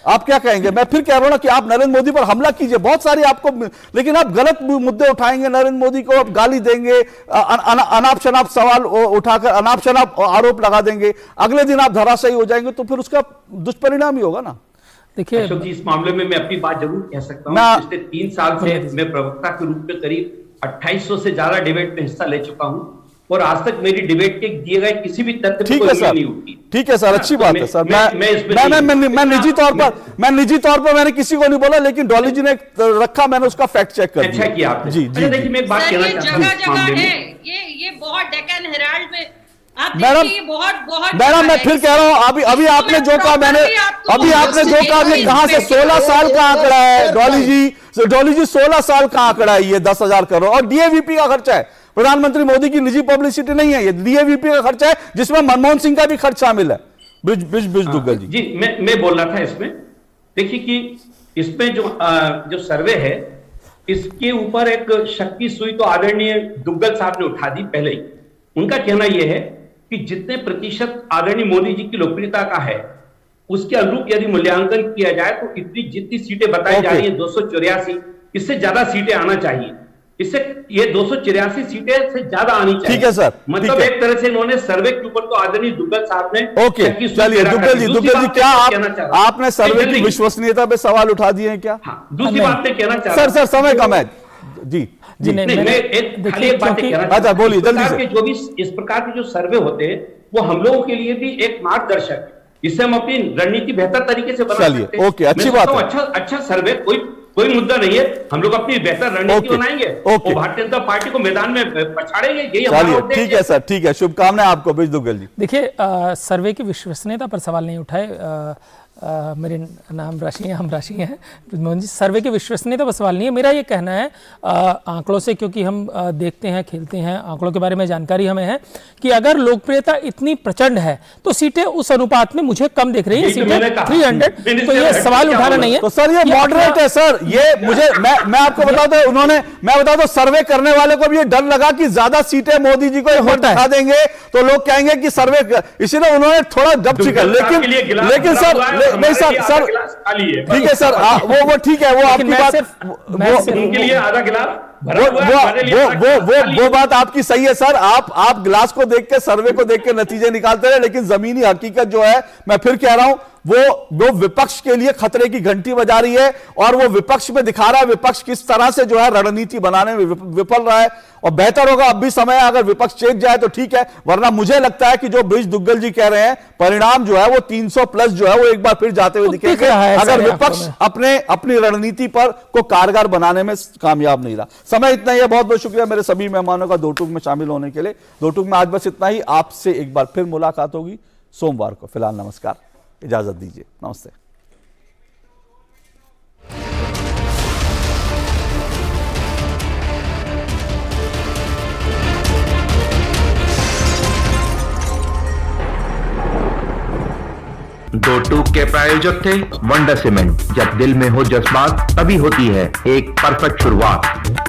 आप क्या कहेंगे? मैं फिर कह रहा हूं ना कि आप नरेंद्र मोदी पर हमला कीजिए, बहुत सारी आपको, लेकिन आप गलत मुद्दे उठाएंगे, नरेंद्र मोदी को आप गाली देंगे, अनाप शनाप सवाल उठाकर अनाप शनाप आरोप लगा देंगे, अगले दिन आप धराशायी हो जाएंगे, तो फिर उसका दुष्परिणाम ही होगा ना। देखिए अशोक जी, इस मामले में मैं अपनी बात जरूर कह सकता हूं। पिछले 3 साल से मैं प्रवक्ता के रूप में करीब 2800 से ज्यादा डिबेट में हिस्सा ले चुका हूं और आज तक मेरी डिबेट के दिए गए किसी भी तथ्य ठीक पर है कोई सर, नहीं उठती। ठीक है सर, अच्छी बात है सर। मैं निजी तौर पर मैंने किसी को नहीं बोला, लेकिन डॉली जी ने रखा, मैंने उसका फैक्ट चेक कर दिया। अच्छा किया आपने। जी जी। देखिए मैं एक बात कहना चाहता हूं इस मामले में। ये बहुत डेक्कन हेराल्ड में आप मैडम, देखिए, बहुत मैडम मैं फिर कह रहा हूं, अभी आपने जो कहा, मैंने अभी आपने जो कहा, ये कहां से 16 साल का आंकड़ा है डॉली जी 16 साल का आंकड़ा है ये 10,000 करोड़, और डीएवीपी का खर्चा है। प्रधानमंत्री मोदी की निजी पब्लिसिटी नहीं है, ये डीएवीपी का खर्चा है, जिसमें मनमोहन सिंह का भी खर्च शामिल है। ब्रिज दुग्गल जी। मैं बोल रहा था इसमें, देखिए कि इसमें जो सर्वे है, इसके ऊपर एक शक्ति सुई तो आदरणीय दुग्गल साहब ने उठा दी पहले ही। उनका कहना यह है कि जितने प्रतिशत आदरणीय मोदी जी की लोकप्रियता का है, उसके अनुरूप यदि मूल्यांकन किया जाए तो जितनी सीटें बताई जा रही है 284, इससे ज्यादा सीटें आना चाहिए। इससे ये 284 सीटें से ज्यादा आनी चाहिए। ठीक है सर, मतलब एक तरह से इन्होंने सर्वे के ऊपर तो आदरणीय दुग्गल साहब ने ओके, चलिए दुग्गल जी क्या आपने सर्वे की विश्वसनीयता पे सवाल उठा दिए हैं क्या? दूसरी बात मैं कहना चाह रहा सर समय कम है जी जी। मैं एक बात कहना, अच्छा बोलिए जल्दी से। जो भी इस प्रकार के जो सर्वे होते हैं वो हम लोगों के लिए भी एक मार्गदर्शक है, इससे हम अपनी रणनीति बेहतर तरीके से बना सकते हैं। ओके, अच्छी बात है। अच्छा सर्वे कोई मुद्दा नहीं है, हम लोग अपनी बेहतर रणनीति बनाएंगे और भारतीय जनता पार्टी को मैदान में पछाड़ेंगे। यही हमारा ठीक है सर, ठीक है, शुभकामनाएं आपको ब्रिज दुग्गल जी। देखिए सर्वे की विश्वसनीयता पर सवाल नहीं उठाए, मेरे नाम राशि हैं, हम राशि हैं मोहन जी। सर्वे की विश्वसनीयता पर सवाल नहीं है, मेरा ये कहना है आंकड़ों से, क्योंकि हम देखते हैं, खेलते हैं, आंकड़ों के बारे में जानकारी हमें है कि अगर लोकप्रियता इतनी प्रचंड है तो सीटें उस अनुपात में मुझे कम दिख रही है, सीटें 300, तो ये सवाल उठाना नहीं है। तो सर ये मॉडरेट है सर, ये मुझे मैं आपको बता दूं, मैं बता दूं सर्वे करने वाले को भी ये डर लगा कि ज्यादा सीटें मोदी जी को वोट दिखा देंगे तो लोग कहेंगे कि सर्वे, इसीलिए उन्होंने थोड़ा जब चिकन, लेकिन सर नहीं सर ठीक है सर, वो ठीक है, वो आपकी बात, उनके लिए आधा गिलास वो बात आपकी सही है सर। आप गिलास को देख के, सर्वे को देख के नतीजे निकालते रहे, लेकिन जमीनी हकीकत जो है, मैं फिर कह रहा हूं, वो विपक्ष के लिए खतरे की घंटी बजा रही है, और वो विपक्ष में दिखा रहा है विपक्ष किस तरह से जो है रणनीति बनाने में विफल रहा है। और बेहतर होगा अब भी समय है, अगर विपक्ष चेत जाए तो ठीक है, वरना मुझे लगता है कि जो ब्रिज दुग्गल जी कह रहे हैं, परिणाम जो है वो 300 प्लस जो है वो एक बार फिर जाते हुए दिखेंगे, अगर विपक्ष अपनी रणनीति पर को कारगर बनाने में कामयाब नहीं रहा। समय इतना ही है, बहुत बहुत शुक्रिया मेरे सभी मेहमानों का दो टूक में शामिल होने के लिए। दो टूक में आज बस इतना ही, आपसे एक बार फिर मुलाकात होगी सोमवार को। फिलहाल नमस्कार, इजाजत दीजिए, नमस्ते। दो टूक के प्रायोजक थे वंडर सीमेंट। जब दिल में हो जज्बात तभी होती है एक परफेक्ट शुरुआत।